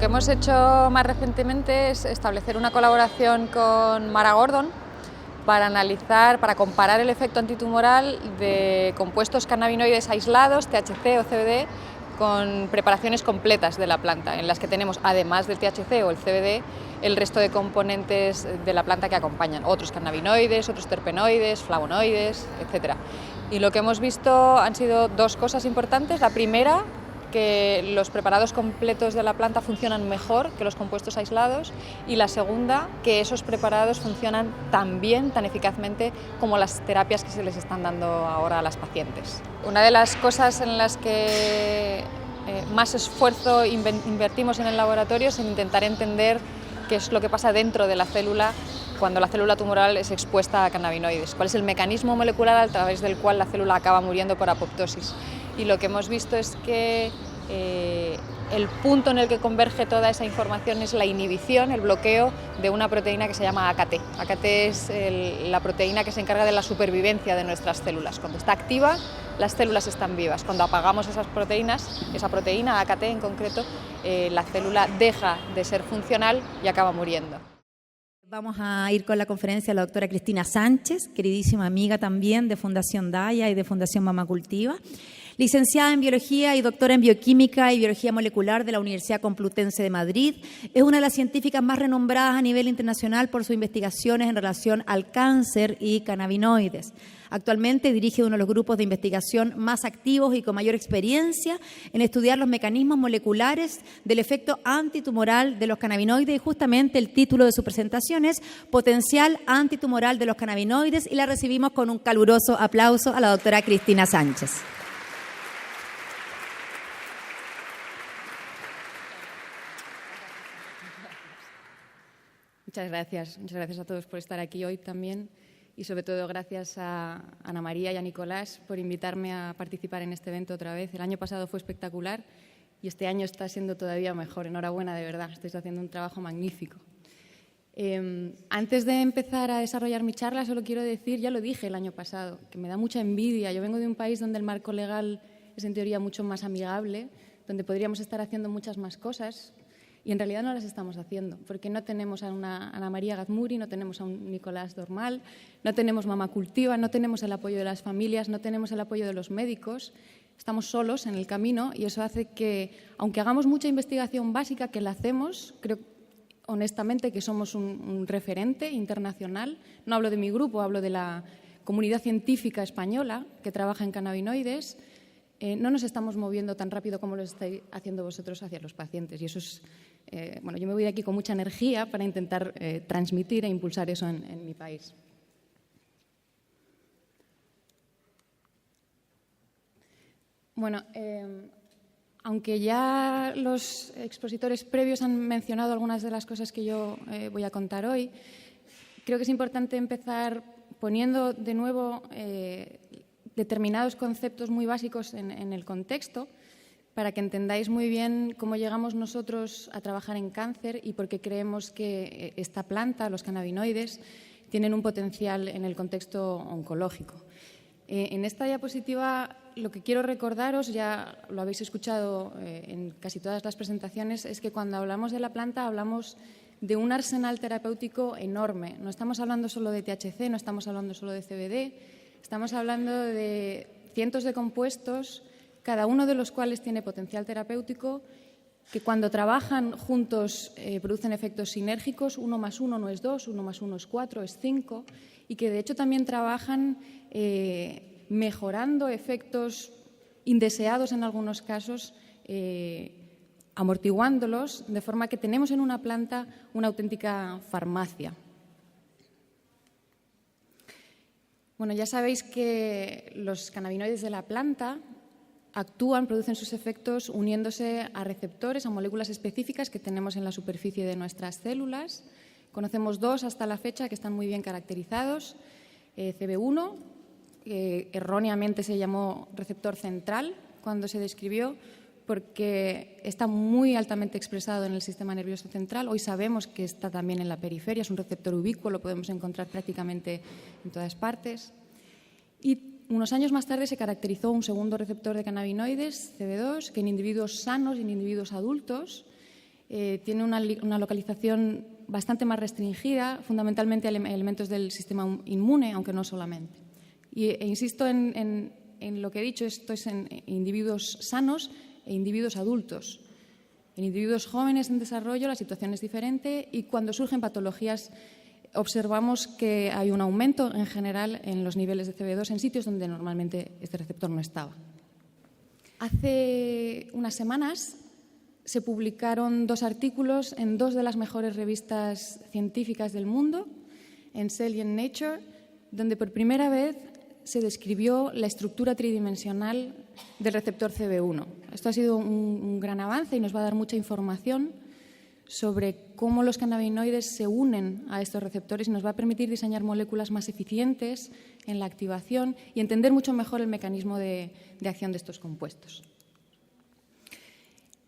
que hemos hecho más recientemente es establecer una colaboración con Mara Gordon para analizar, para comparar el efecto antitumoral de compuestos cannabinoides aislados, THC o CBD, con preparaciones completas de la planta, en las que tenemos, además del THC o el CBD, el resto de componentes de la planta que acompañan, otros cannabinoides, otros terpenoides, flavonoides, etc. Y lo que hemos visto han sido dos cosas importantes. La primera, que los preparados completos de la planta funcionan mejor que los compuestos aislados, y la segunda, que esos preparados funcionan tan bien, tan eficazmente como las terapias que se les están dando ahora a las pacientes. Una de las cosas en las que más esfuerzo invertimos en el laboratorio es en intentar entender qué es lo que pasa dentro de la célula cuando la célula tumoral es expuesta a cannabinoides, cuál es el mecanismo molecular a través del cual la célula acaba muriendo por apoptosis. Y lo que hemos visto es que el punto en el que converge toda esa información es la inhibición, el bloqueo de una proteína que se llama AKT. AKT es la proteína que se encarga de la supervivencia de nuestras células. Cuando está activa, las células están vivas. Cuando apagamos esas proteínas, esa proteína, AKT en concreto, la célula deja de ser funcional y acaba muriendo. Vamos a ir con la conferencia de la doctora Cristina Sánchez, queridísima amiga también de Fundación Daya y de Fundación Mama Cultiva, licenciada en Biología y doctora en Bioquímica y Biología Molecular de la Universidad Complutense de Madrid. Es una de las científicas más renombradas a nivel internacional por sus investigaciones en relación al cáncer y cannabinoides. Actualmente dirige uno de los grupos de investigación más activos y con mayor experiencia en estudiar los mecanismos moleculares del efecto antitumoral de los cannabinoides, y justamente el título de su presentación es Potencial antitumoral de los cannabinoides, y la recibimos con un caluroso aplauso a la doctora Cristina Sánchez. Muchas gracias a todos por estar aquí hoy también, y sobre todo gracias a Ana María y a Nicolás por invitarme a participar en este evento otra vez. El año pasado fue espectacular y este año está siendo todavía mejor. Enhorabuena, de verdad, estáis haciendo un trabajo magnífico. Antes de empezar a desarrollar mi charla, solo quiero decir, ya lo dije el año pasado, que me da mucha envidia. Yo vengo de un país donde el marco legal es en teoría mucho más amigable, donde podríamos estar haciendo muchas más cosas, y en realidad no las estamos haciendo, porque no tenemos a una Ana María Gazmuri, no tenemos a un Nicolás Dormal, no tenemos Mama Cultiva, no tenemos el apoyo de las familias, no tenemos el apoyo de los médicos. Estamos solos en el camino, y eso hace que, aunque hagamos mucha investigación básica, que la hacemos, creo honestamente que somos un referente internacional. No hablo de mi grupo, hablo de la comunidad científica española que trabaja en cannabinoides. No nos estamos moviendo tan rápido como lo estáis haciendo vosotros hacia los pacientes, y eso es... bueno, yo me voy de aquí con mucha energía para intentar transmitir e impulsar eso en mi país. Bueno, aunque ya los expositores previos han mencionado algunas de las cosas que yo voy a contar hoy, creo que es importante empezar poniendo de nuevo determinados conceptos muy básicos en el contexto, para que entendáis muy bien cómo llegamos nosotros a trabajar en cáncer y por qué creemos que esta planta, los cannabinoides, tienen un potencial en el contexto oncológico. En esta diapositiva lo que quiero recordaros, ya lo habéis escuchado en casi todas las presentaciones, es que cuando hablamos de la planta hablamos de un arsenal terapéutico enorme. No estamos hablando solo de THC, no estamos hablando solo de CBD, estamos hablando de cientos de compuestos, cada uno de los cuales tiene potencial terapéutico, que cuando trabajan juntos producen efectos sinérgicos. 1 más 1 no es 2, 1 más 1 es 4, es 5, y que de hecho también trabajan mejorando efectos indeseados en algunos casos, amortiguándolos, de forma que tenemos en una planta una auténtica farmacia. Bueno, ya sabéis que los cannabinoides de la planta producen sus efectos uniéndose a receptores, a moléculas específicas que tenemos en la superficie de nuestras células. Conocemos dos hasta la fecha que están muy bien caracterizados. CB1, que erróneamente se llamó receptor central cuando se describió, porque está muy altamente expresado en el sistema nervioso central. Hoy sabemos que está también en la periferia, es un receptor ubicuo, lo podemos encontrar prácticamente en todas partes. Y unos años más tarde se caracterizó un segundo receptor de cannabinoides, CB2, que en individuos sanos y en individuos adultos Tiene una localización bastante más restringida, fundamentalmente a elementos del sistema inmune, aunque no solamente. E insisto en lo que he dicho, esto es en individuos sanos e individuos adultos. En individuos jóvenes en desarrollo la situación es diferente y cuando surgen patologías observamos que hay un aumento en general en los niveles de CB2 en sitios donde normalmente este receptor no estaba. Hace unas semanas se publicaron 2 artículos en 2 de las mejores revistas científicas del mundo, en Cell y en Nature, donde por primera vez se describió la estructura tridimensional del receptor CB1. Esto ha sido un gran avance y nos va a dar mucha información sobre cómo los cannabinoides se unen a estos receptores y nos va a permitir diseñar moléculas más eficientes en la activación y entender mucho mejor el mecanismo de acción de estos compuestos.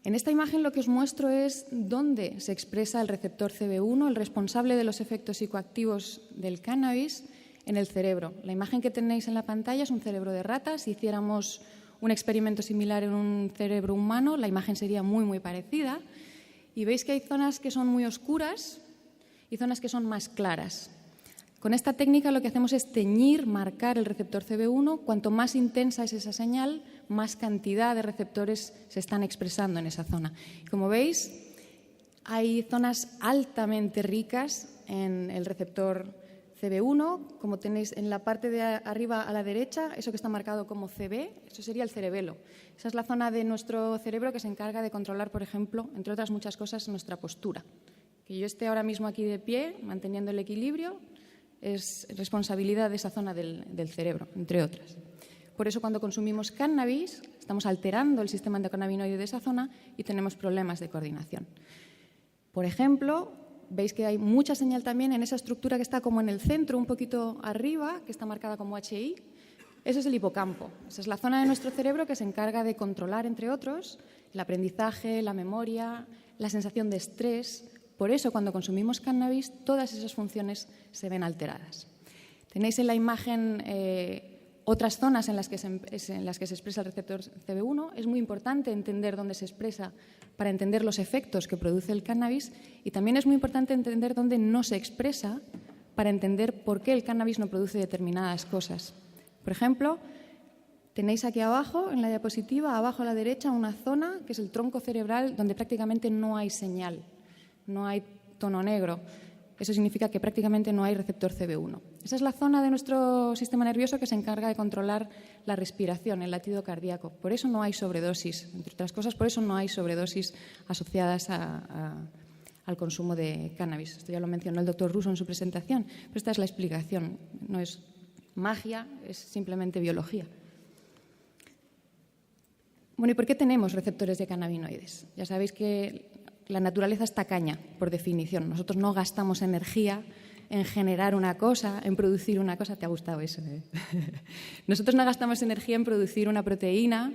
En esta imagen lo que os muestro es dónde se expresa el receptor CB1, el responsable de los efectos psicoactivos del cannabis, en el cerebro. La imagen que tenéis en la pantalla es un cerebro de rata. Si hiciéramos un experimento similar en un cerebro humano, la imagen sería muy, muy parecida. Y veis que hay zonas que son muy oscuras y zonas que son más claras. Con esta técnica lo que hacemos es teñir, marcar el receptor CB1. Cuanto más intensa es esa señal, más cantidad de receptores se están expresando en esa zona. Como veis, hay zonas altamente ricas en el receptor CB1, como tenéis en la parte de arriba a la derecha, eso que está marcado como CB, eso sería el cerebelo. Esa es la zona de nuestro cerebro que se encarga de controlar, por ejemplo, entre otras muchas cosas, nuestra postura. Que yo esté ahora mismo aquí de pie, manteniendo el equilibrio, es responsabilidad de esa zona del cerebro, entre otras. Por eso, cuando consumimos cannabis, estamos alterando el sistema endocannabinoide de esa zona y tenemos problemas de coordinación. Por ejemplo, veis que hay mucha señal también en esa estructura que está como en el centro, un poquito arriba, que está marcada como HI. Eso es el hipocampo. Esa es la zona de nuestro cerebro que se encarga de controlar, entre otros, el aprendizaje, la memoria, la sensación de estrés. Por eso, cuando consumimos cannabis, todas esas funciones se ven alteradas. Tenéis en la imagen otras zonas en las que se expresa el receptor CB1. Es muy importante entender dónde se expresa para entender los efectos que produce el cannabis y también es muy importante entender dónde no se expresa para entender por qué el cannabis no produce determinadas cosas. Por ejemplo, tenéis aquí abajo, en la diapositiva, abajo a la derecha, una zona que es el tronco cerebral donde prácticamente no hay señal, no hay tono negro. Eso significa que prácticamente no hay receptor CB1. Esa es la zona de nuestro sistema nervioso que se encarga de controlar la respiración, el latido cardíaco. Por eso no hay sobredosis, entre otras cosas, por eso no hay sobredosis asociadas al consumo de cannabis. Esto ya lo mencionó el doctor Russo en su presentación, pero esta es la explicación. No es magia, es simplemente biología. Bueno, ¿y por qué tenemos receptores de cannabinoides? Ya sabéis que la naturaleza es tacaña, por definición. Nosotros no gastamos energía en generar una cosa, en producir una cosa. ¿Te ha gustado eso? Nosotros no gastamos energía en producir una proteína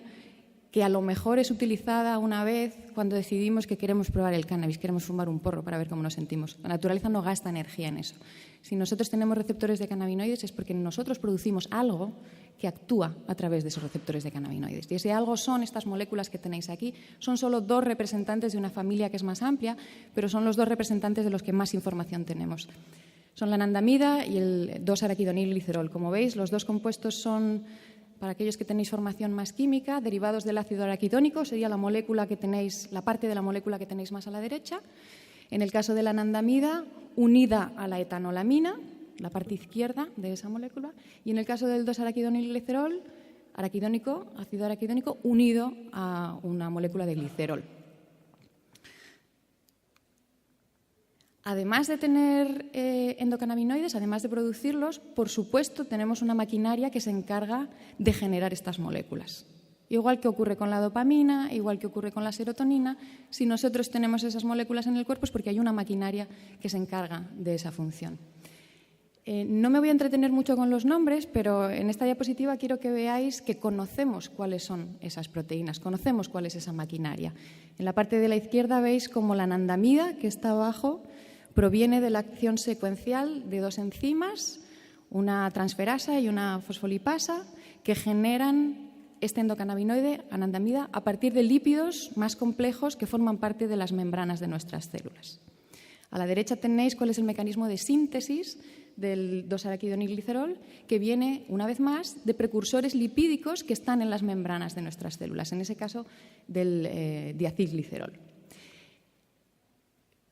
que a lo mejor es utilizada una vez cuando decidimos que queremos probar el cannabis, queremos fumar un porro para ver cómo nos sentimos. La naturaleza no gasta energía en eso. Si nosotros tenemos receptores de cannabinoides es porque nosotros producimos algo que actúa a través de esos receptores de cannabinoides. Y ese algo son estas moléculas que tenéis aquí. Son solo 2 representantes de una familia que es más amplia, pero son los 2 representantes de los que más información tenemos. Son la anandamida y el 2-araquidonilglicerol. Como veis, los 2 compuestos son, para aquellos que tenéis formación más química, derivados del ácido araquidónico, sería la molécula que tenéis, la parte de la molécula que tenéis más a la derecha. En el caso de la anandamida, unida a la etanolamina, la parte izquierda de esa molécula, y en el caso del 2-araquidonilglicerol, araquidónico, ácido araquidónico, unido a una molécula de glicerol. Además de tener endocannabinoides, además de producirlos, por supuesto, tenemos una maquinaria que se encarga de generar estas moléculas. Igual que ocurre con la dopamina, igual que ocurre con la serotonina, si nosotros tenemos esas moléculas en el cuerpo es porque hay una maquinaria que se encarga de esa función. No me voy a entretener mucho con los nombres, pero en esta diapositiva quiero que veáis que conocemos cuáles son esas proteínas, conocemos cuál es esa maquinaria. En la parte de la izquierda veis como la anandamida, que está abajo, proviene de la acción secuencial de 2 enzimas, una transferasa y una fosfolipasa, que generan este endocannabinoide, anandamida, a partir de lípidos más complejos que forman parte de las membranas de nuestras células. A la derecha tenéis cuál es el mecanismo de síntesis del 2-araquidonilglicerol, que viene, una vez más, de precursores lipídicos que están en las membranas de nuestras células, en ese caso del diacilglicerol.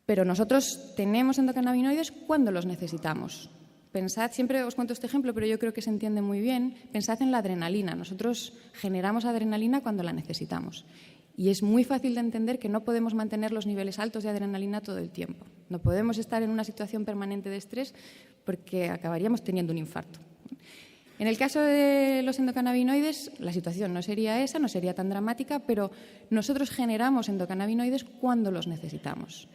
Pero nosotros tenemos endocannabinoides cuando los necesitamos. Pensad, siempre os cuento este ejemplo, pero yo creo que se entiende muy bien, pensad en la adrenalina. Nosotros generamos adrenalina cuando la necesitamos. Y es muy fácil de entender que no podemos mantener los niveles altos de adrenalina todo el tiempo. No podemos estar en una situación permanente de estrés porque acabaríamos teniendo un infarto. En el caso de los endocannabinoides, la situación no sería esa, no sería tan dramática, pero nosotros generamos endocannabinoides cuando los necesitamos.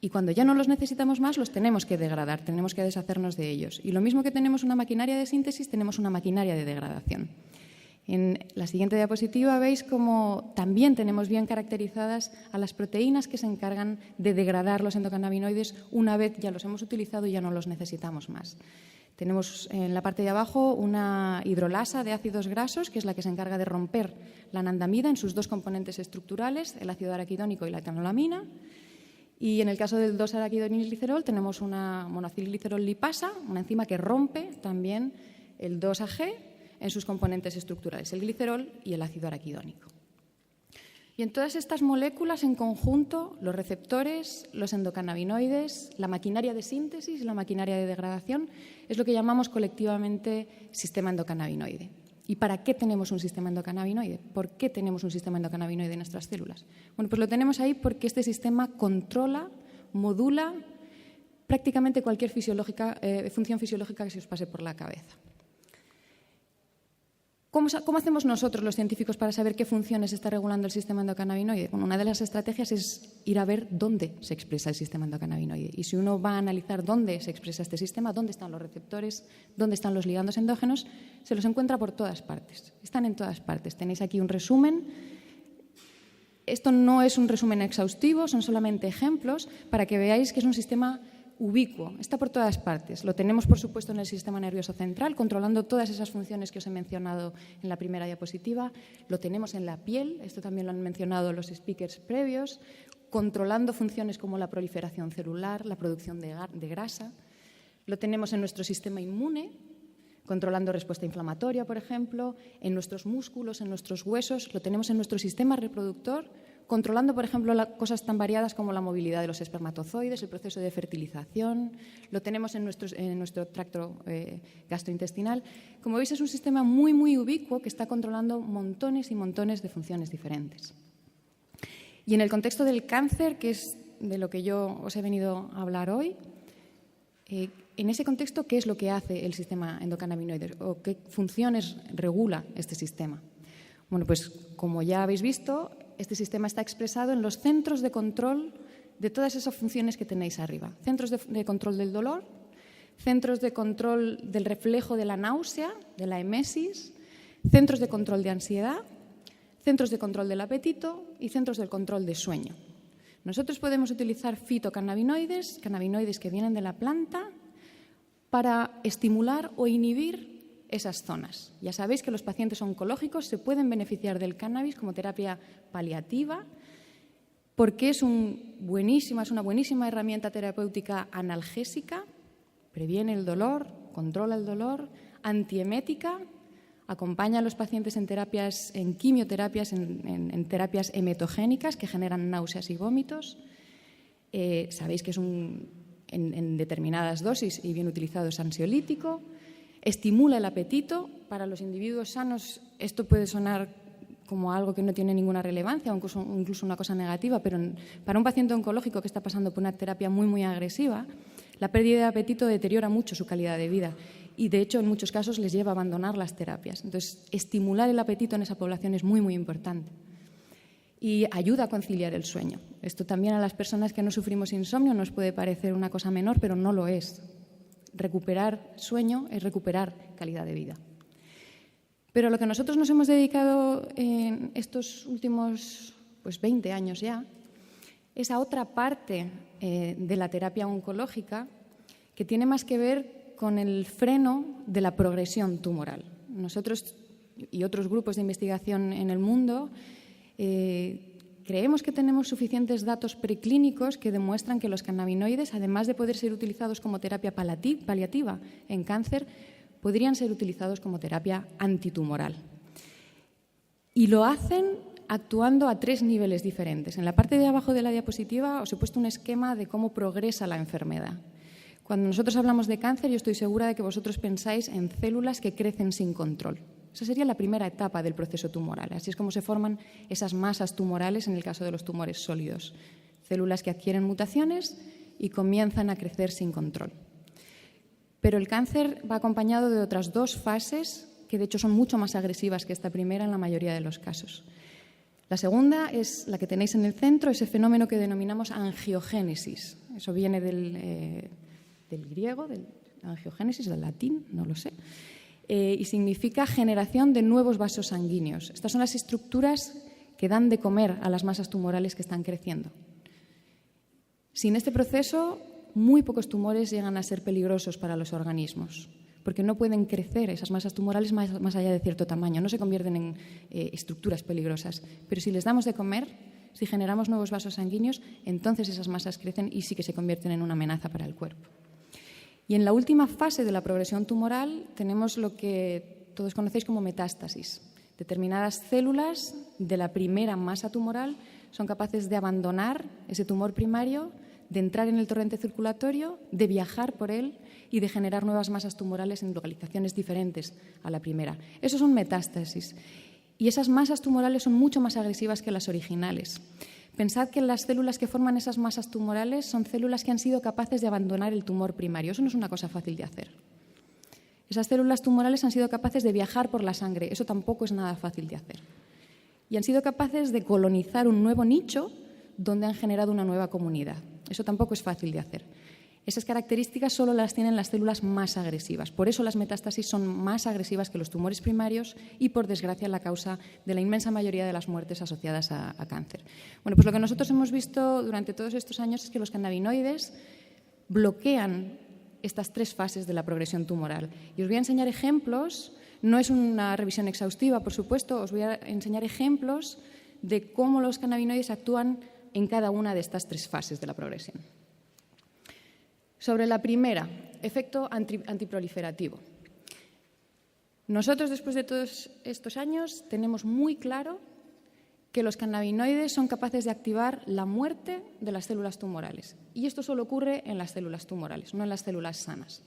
Y cuando ya no los necesitamos más, los tenemos que degradar, tenemos que deshacernos de ellos. Y lo mismo que tenemos una maquinaria de síntesis, tenemos una maquinaria de degradación. En la siguiente diapositiva veis cómo también tenemos bien caracterizadas a las proteínas que se encargan de degradar los endocannabinoides una vez ya los hemos utilizado y ya no los necesitamos más. Tenemos en la parte de abajo una hidrolasa de ácidos grasos, que es la que se encarga de romper la anandamida en sus dos componentes estructurales, el ácido araquidónico y la canolamina. Y en el caso del 2-araquidonilglicerol tenemos una monacilglicerol lipasa, una enzima que rompe también el 2-AG en sus componentes estructurales, el glicerol y el ácido araquidónico. Y en todas estas moléculas en conjunto, los receptores, los endocannabinoides, la maquinaria de síntesis y la maquinaria de degradación es lo que llamamos colectivamente sistema endocannabinoide. ¿Y para qué tenemos un sistema endocannabinoide? ¿Por qué tenemos un sistema endocannabinoide en nuestras células? Bueno, pues lo tenemos ahí porque este sistema controla, modula prácticamente cualquier función fisiológica que se os pase por la cabeza. ¿Cómo hacemos nosotros, los científicos, para saber qué funciones está regulando el sistema endocannabinoide? Bueno, una de las estrategias es ir a ver dónde se expresa el sistema endocannabinoide. Y si uno va a analizar dónde se expresa este sistema, dónde están los receptores, dónde están los ligandos endógenos, se los encuentra por todas partes. Están en todas partes. Tenéis aquí un resumen. Esto no es un resumen exhaustivo, son solamente ejemplos para que veáis que es un sistema ubicuo, está por todas partes. Lo tenemos, por supuesto, en el sistema nervioso central, controlando todas esas funciones que os he mencionado en la primera diapositiva. Lo tenemos en la piel, esto también lo han mencionado los speakers previos, controlando funciones como la proliferación celular, la producción de grasa. Lo tenemos en nuestro sistema inmune, controlando respuesta inflamatoria, por ejemplo, en nuestros músculos, en nuestros huesos. Lo tenemos en nuestro sistema reproductor, controlando, por ejemplo, cosas tan variadas como la movilidad de los espermatozoides, el proceso de fertilización. Lo tenemos en nuestro tracto gastrointestinal. Como veis, es un sistema muy, muy ubicuo que está controlando montones y montones de funciones diferentes. Y en el contexto del cáncer, que es de lo que yo os he venido a hablar hoy, en ese contexto, ¿qué es lo que hace el sistema endocannabinoide o qué funciones regula este sistema? Bueno, pues como ya habéis visto, este sistema está expresado en los centros de control de todas esas funciones que tenéis arriba. Centros de control del dolor, centros de control del reflejo de la náusea, de la emesis, centros de control de ansiedad, centros de control del apetito y centros del control de sueño. Nosotros podemos utilizar fitocannabinoides, cannabinoides que vienen de la planta, para estimular o inhibir esas zonas. Ya sabéis que los pacientes oncológicos se pueden beneficiar del cannabis como terapia paliativa porque es una buenísima herramienta terapéutica analgésica, previene el dolor, controla el dolor, antiemética, acompaña a los pacientes en quimioterapias, en terapias emetogénicas que generan náuseas y vómitos. Sabéis que es en determinadas dosis y bien utilizado es ansiolítico. Estimula el apetito. Para los individuos sanos esto puede sonar como algo que no tiene ninguna relevancia o incluso una cosa negativa, pero para un paciente oncológico que está pasando por una terapia muy, muy agresiva, la pérdida de apetito deteriora mucho su calidad de vida y, de hecho, en muchos casos les lleva a abandonar las terapias. Entonces, estimular el apetito en esa población es muy, muy importante. Y ayuda a conciliar el sueño. Esto también a las personas que no sufrimos insomnio nos puede parecer una cosa menor, pero no lo es. Recuperar sueño es recuperar calidad de vida. Pero lo que nosotros nos hemos dedicado en estos últimos 20 años ya es a otra parte de la terapia oncológica que tiene más que ver con el freno de la progresión tumoral. Nosotros y otros grupos de investigación en el mundo, creemos que tenemos suficientes datos preclínicos que demuestran que los cannabinoides, además de poder ser utilizados como terapia paliativa en cáncer, podrían ser utilizados como terapia antitumoral. Y lo hacen actuando a 3 niveles diferentes. En la parte de abajo de la diapositiva os he puesto un esquema de cómo progresa la enfermedad. Cuando nosotros hablamos de cáncer, yo estoy segura de que vosotros pensáis en células que crecen sin control. Esa sería la primera etapa del proceso tumoral. Así es como se forman esas masas tumorales en el caso de los tumores sólidos. Células que adquieren mutaciones y comienzan a crecer sin control. Pero el cáncer va acompañado de otras 2 fases que de hecho son mucho más agresivas que esta primera en la mayoría de los casos. La segunda es la que tenéis en el centro, ese fenómeno que denominamos angiogénesis. Eso viene del griego, del angiogénesis, del latín, no lo sé, y significa generación de nuevos vasos sanguíneos. Estas son las estructuras que dan de comer a las masas tumorales que están creciendo. Sin este proceso, muy pocos tumores llegan a ser peligrosos para los organismos, porque no pueden crecer esas masas tumorales más allá de cierto tamaño, no se convierten en estructuras peligrosas. Pero si les damos de comer, si generamos nuevos vasos sanguíneos, entonces esas masas crecen y sí que se convierten en una amenaza para el cuerpo. Y en la última fase de la progresión tumoral tenemos lo que todos conocéis como metástasis. Determinadas células de la primera masa tumoral son capaces de abandonar ese tumor primario, de entrar en el torrente circulatorio, de viajar por él y de generar nuevas masas tumorales en localizaciones diferentes a la primera. Eso son metástasis. Y esas masas tumorales son mucho más agresivas que las originales. Pensad que las células que forman esas masas tumorales son células que han sido capaces de abandonar el tumor primario. Eso no es una cosa fácil de hacer. Esas células tumorales han sido capaces de viajar por la sangre. Eso tampoco es nada fácil de hacer. Y han sido capaces de colonizar un nuevo nicho donde han generado una nueva comunidad. Eso tampoco es fácil de hacer. Esas características solo las tienen las células más agresivas. Por eso las metástasis son más agresivas que los tumores primarios y, por desgracia, la causa de la inmensa mayoría de las muertes asociadas a cáncer. Bueno, pues lo que nosotros hemos visto durante todos estos años es que los cannabinoides bloquean estas 3 fases de la progresión tumoral. Y os voy a enseñar ejemplos, no es una revisión exhaustiva, por supuesto, os voy a enseñar ejemplos de cómo los cannabinoides actúan en cada una de estas 3 fases de la progresión. Sobre la primera, efecto antiproliferativo. Nosotros, después de todos estos años, tenemos muy claro que los cannabinoides son capaces de activar la muerte de las células tumorales. Y esto solo ocurre en las células tumorales, no en las células sanas.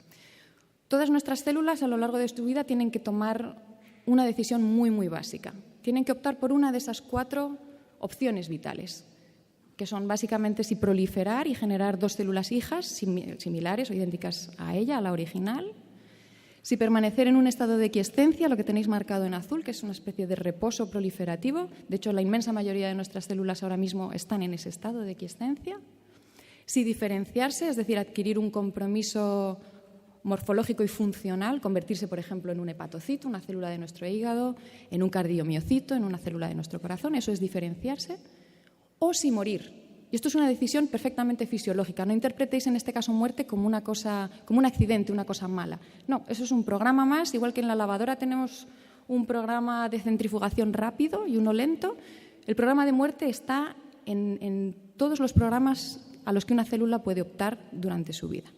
Todas nuestras células a lo largo de su vida tienen que tomar una decisión muy, muy básica. Tienen que optar por una de esas 4 opciones vitales, que son básicamente si proliferar y generar 2 células hijas similares o idénticas a ella, a la original, si permanecer en un estado de quiescencia, lo que tenéis marcado en azul, que es una especie de reposo proliferativo. De hecho, la inmensa mayoría de nuestras células ahora mismo están en ese estado de quiescencia. Si diferenciarse, es decir, adquirir un compromiso morfológico y funcional, convertirse, por ejemplo, en un hepatocito, una célula de nuestro hígado, en un cardiomiocito, en una célula de nuestro corazón, eso es diferenciarse. O si morir. Y esto es una decisión perfectamente fisiológica. No interpretéis en este caso muerte como una cosa, como un accidente, una cosa mala. No, eso es un programa más, igual que en la lavadora tenemos un programa de centrifugación rápido y uno lento. El programa de muerte está en todos los programas a los que una célula puede optar durante su vida.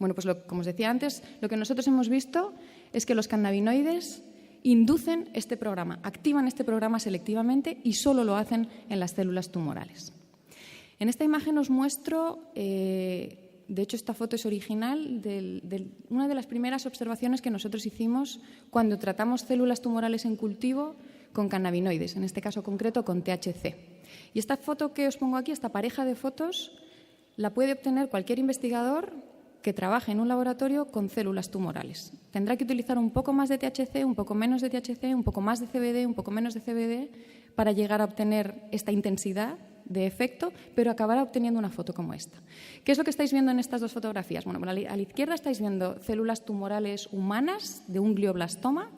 Bueno, pues como os decía antes, lo que nosotros hemos visto es que los cannabinoides inducen este programa, activan este programa selectivamente y solo lo hacen en las células tumorales. En esta imagen os muestro, de hecho esta foto es original, de una de las primeras observaciones que nosotros hicimos cuando tratamos células tumorales en cultivo con cannabinoides, en este caso concreto con THC. Y esta foto que os pongo aquí, esta pareja de fotos, la puede obtener cualquier investigador que trabaje en un laboratorio con células tumorales. Tendrá que utilizar un poco más de THC, un poco menos de THC, un poco más de CBD, un poco menos de CBD para llegar a obtener esta intensidad de efecto, pero acabará obteniendo una foto como esta. ¿Qué es lo que estáis viendo en estas 2 fotografías? Bueno, a la izquierda estáis viendo células tumorales humanas de un glioblastoma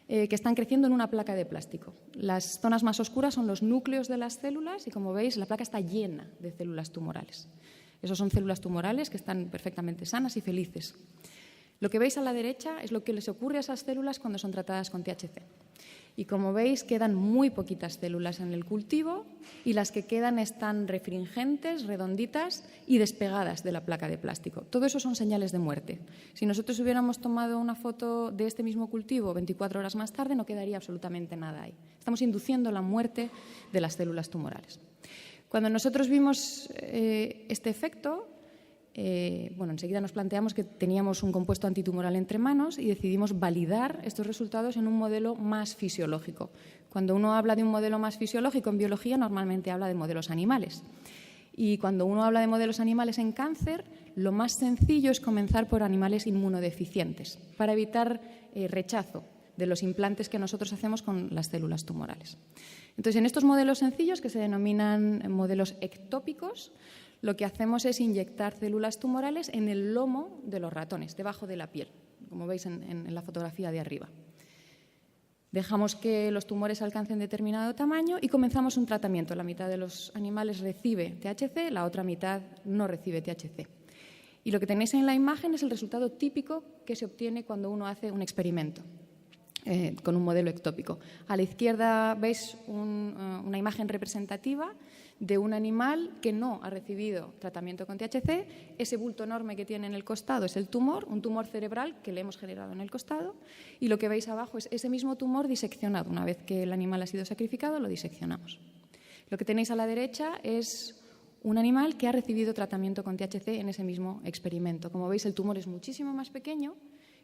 que están creciendo en una placa de plástico. Las zonas más oscuras son los núcleos de las células y, como veis, la placa está llena de células tumorales. Esas son células tumorales que están perfectamente sanas y felices. Lo que veis a la derecha es lo que les ocurre a esas células cuando son tratadas con THC. Y como veis, quedan muy poquitas células en el cultivo y las que quedan están refringentes, redonditas y despegadas de la placa de plástico. Todo eso son señales de muerte. Si nosotros hubiéramos tomado una foto de este mismo cultivo 24 horas más tarde, no quedaría absolutamente nada ahí. Estamos induciendo la muerte de las células tumorales. Cuando nosotros vimos este efecto, enseguida nos planteamos que teníamos un compuesto antitumoral entre manos y decidimos validar estos resultados en un modelo más fisiológico. Cuando uno habla de un modelo más fisiológico en biología, normalmente habla de modelos animales. Y cuando uno habla de modelos animales en cáncer, lo más sencillo es comenzar por animales inmunodeficientes, para evitar rechazo de los implantes que nosotros hacemos con las células tumorales. Entonces, en estos modelos sencillos, que se denominan modelos ectópicos, lo que hacemos es inyectar células tumorales en el lomo de los ratones, debajo de la piel, como veis en la fotografía de arriba. Dejamos que los tumores alcancen determinado tamaño y comenzamos un tratamiento. La mitad de los animales recibe THC, la otra mitad no recibe THC. Y lo que tenéis en la imagen es el resultado típico que se obtiene cuando uno hace un experimento con un modelo ectópico. A la izquierda veis una imagen representativa de un animal que no ha recibido tratamiento con THC. Ese bulto enorme que tiene en el costado es el tumor, un tumor cerebral que le hemos generado en el costado, y lo que veis abajo es ese mismo tumor diseccionado. Una vez que el animal ha sido sacrificado, lo diseccionamos. Lo que tenéis a la derecha es un animal que ha recibido tratamiento con THC en ese mismo experimento. Como veis, el tumor es muchísimo más pequeño.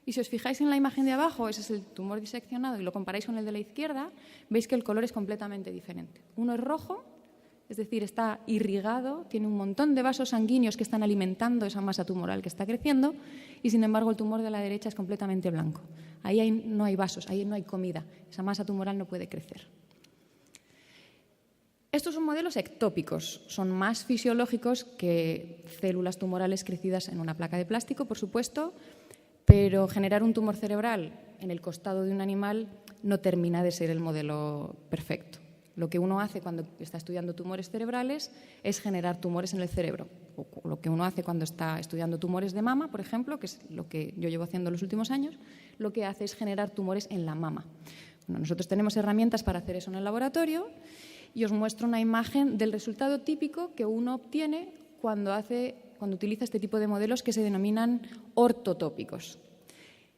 Y si os fijáis en la imagen de abajo, ese es el tumor diseccionado, y lo comparáis con el de la izquierda, veis que el color es completamente diferente. Uno es rojo, es decir, está irrigado, tiene un montón de vasos sanguíneos que están alimentando esa masa tumoral que está creciendo, y sin embargo el tumor de la derecha es completamente blanco. Ahí no hay vasos, ahí no hay comida, esa masa tumoral no puede crecer. Estos son modelos ectópicos, son más fisiológicos que células tumorales crecidas en una placa de plástico, por supuesto, pero generar un tumor cerebral en el costado de un animal no termina de ser el modelo perfecto. Lo que uno hace cuando está estudiando tumores cerebrales es generar tumores en el cerebro. O lo que uno hace cuando está estudiando tumores de mama, por ejemplo, que es lo que yo llevo haciendo los últimos años, lo que hace es generar tumores en la mama. Bueno, nosotros tenemos herramientas para hacer eso en el laboratorio y os muestro una imagen del resultado típico que uno obtiene cuando utiliza este tipo de modelos que se denominan ortotópicos.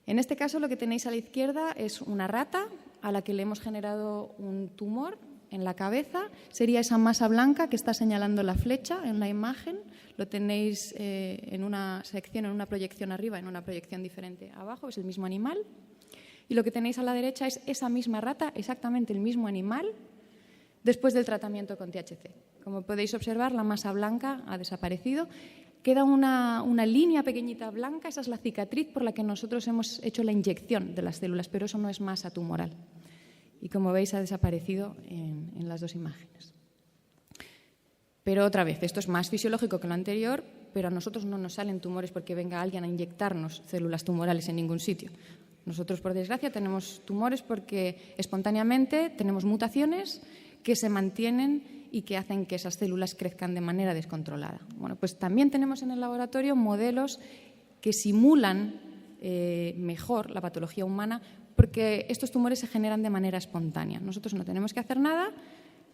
En este caso, lo que tenéis a la izquierda es una rata a la que le hemos generado un tumor en la cabeza. Sería esa masa blanca que está señalando la flecha en la imagen. Lo tenéis en una sección, en una proyección arriba, en una proyección diferente abajo. Es el mismo animal. Y lo que tenéis a la derecha es esa misma rata, exactamente el mismo animal, después del tratamiento con THC. Como podéis observar, la masa blanca ha desaparecido. Queda una línea pequeñita blanca, esa es la cicatriz por la que nosotros hemos hecho la inyección de las células, pero eso no es masa tumoral. Y como veis, ha desaparecido en las dos imágenes. Pero otra vez, esto es más fisiológico que lo anterior, pero a nosotros no nos salen tumores porque venga alguien a inyectarnos células tumorales en ningún sitio. Nosotros, por desgracia, tenemos tumores porque espontáneamente tenemos mutaciones que se mantienen y que hacen que esas células crezcan de manera descontrolada. Bueno, pues también tenemos en el laboratorio modelos que simulan mejor la patología humana porque estos tumores se generan de manera espontánea. Nosotros no tenemos que hacer nada,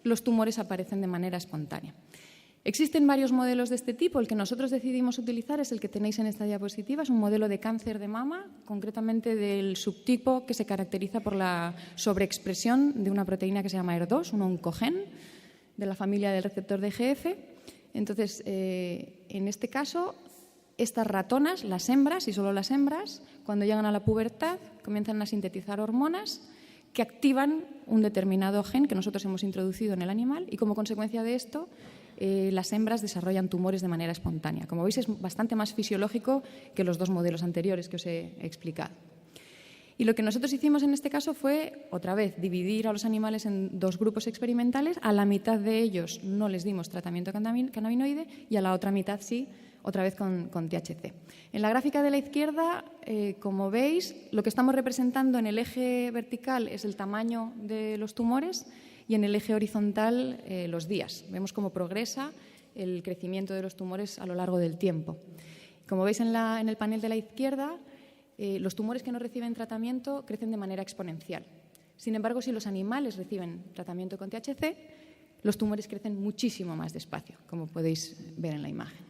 los tumores aparecen de manera espontánea. Existen varios modelos de este tipo. El que nosotros decidimos utilizar es el que tenéis en esta diapositiva. Es un modelo de cáncer de mama, concretamente del subtipo que se caracteriza por la sobreexpresión de una proteína que se llama ER2, un oncogen de la familia del receptor de GF. Entonces, en este caso, estas ratonas, las hembras y solo las hembras, cuando llegan a la pubertad, comienzan a sintetizar hormonas que activan un determinado gen que nosotros hemos introducido en el animal y como consecuencia de esto las hembras desarrollan tumores de manera espontánea. Como veis, es bastante más fisiológico que los dos modelos anteriores que os he explicado. Y lo que nosotros hicimos en este caso fue, otra vez, dividir a los animales en dos grupos experimentales. A la mitad de ellos no les dimos tratamiento cannabinoide y a la otra mitad sí, otra vez con THC. En la gráfica de la izquierda, como veis, lo que estamos representando en el eje vertical es el tamaño de los tumores y en el eje horizontal los días. Vemos cómo progresa el crecimiento de los tumores a lo largo del tiempo. Como veis en el panel de la izquierda, los tumores que no reciben tratamiento crecen de manera exponencial. Sin embargo, si los animales reciben tratamiento con THC, los tumores crecen muchísimo más despacio, como podéis ver en la imagen.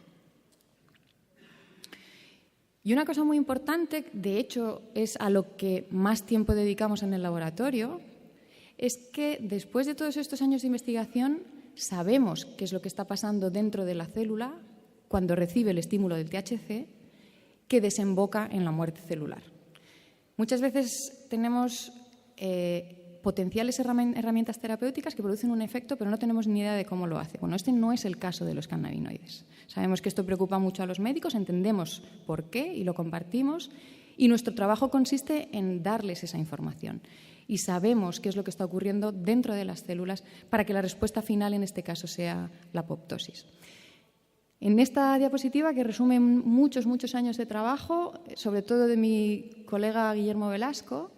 Y una cosa muy importante, de hecho es a lo que más tiempo dedicamos en el laboratorio, es que después de todos estos años de investigación sabemos qué es lo que está pasando dentro de la célula cuando recibe el estímulo del THC que desemboca en la muerte celular. Muchas veces tenemos potenciales herramientas terapéuticas que producen un efecto, pero no tenemos ni idea de cómo lo hace. Bueno, este no es el caso de los cannabinoides. Sabemos que esto preocupa mucho a los médicos, entendemos por qué y lo compartimos, y nuestro trabajo consiste en darles esa información. Y sabemos qué es lo que está ocurriendo dentro de las células para que la respuesta final, en este caso, sea la apoptosis. En esta diapositiva, que resume muchos años de trabajo, sobre todo de mi colega Guillermo Velasco,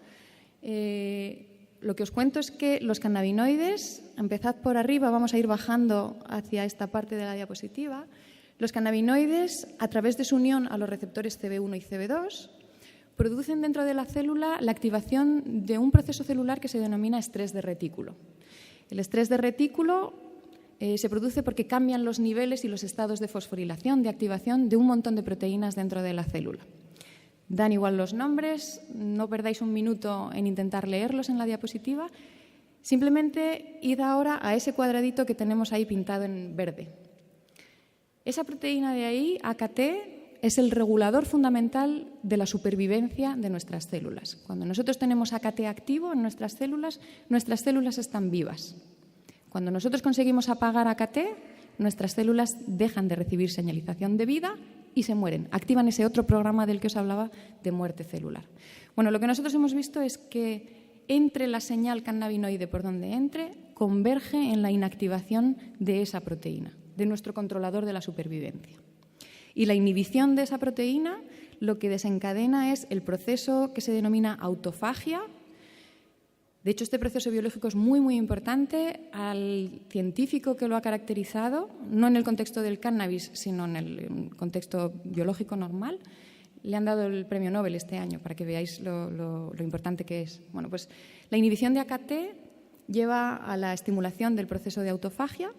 lo que os cuento es que los cannabinoides, empezad por arriba, vamos a ir bajando hacia esta parte de la diapositiva. Los cannabinoides, a través de su unión a los receptores CB1 y CB2, producen dentro de la célula la activación de un proceso celular que se denomina estrés de retículo. El estrés de retículo se produce porque cambian los niveles y los estados de fosforilación, de activación de un montón de proteínas dentro de la célula. Dan igual los nombres, no perdáis un minuto en intentar leerlos en la diapositiva. Simplemente id ahora a ese cuadradito que tenemos ahí pintado en verde. Esa proteína de ahí, AKT, es el regulador fundamental de la supervivencia de nuestras células. Cuando nosotros tenemos AKT activo en nuestras células están vivas. Cuando nosotros conseguimos apagar AKT, nuestras células dejan de recibir señalización de vida y se mueren. Activan ese otro programa del que os hablaba de muerte celular. Bueno, lo que nosotros hemos visto es que entre la señal cannabinoide por donde entre, converge en la inactivación de esa proteína, de nuestro controlador de la supervivencia. Y la inhibición de esa proteína lo que desencadena es el proceso que se denomina autofagia. De hecho, este proceso biológico es muy importante. Al científico que lo ha caracterizado, no en el contexto del cannabis, sino en el contexto biológico normal, le han dado el premio Nobel este año para que veáis lo importante que es. Bueno, pues la inhibición de AKT lleva a la estimulación del proceso de autofagia,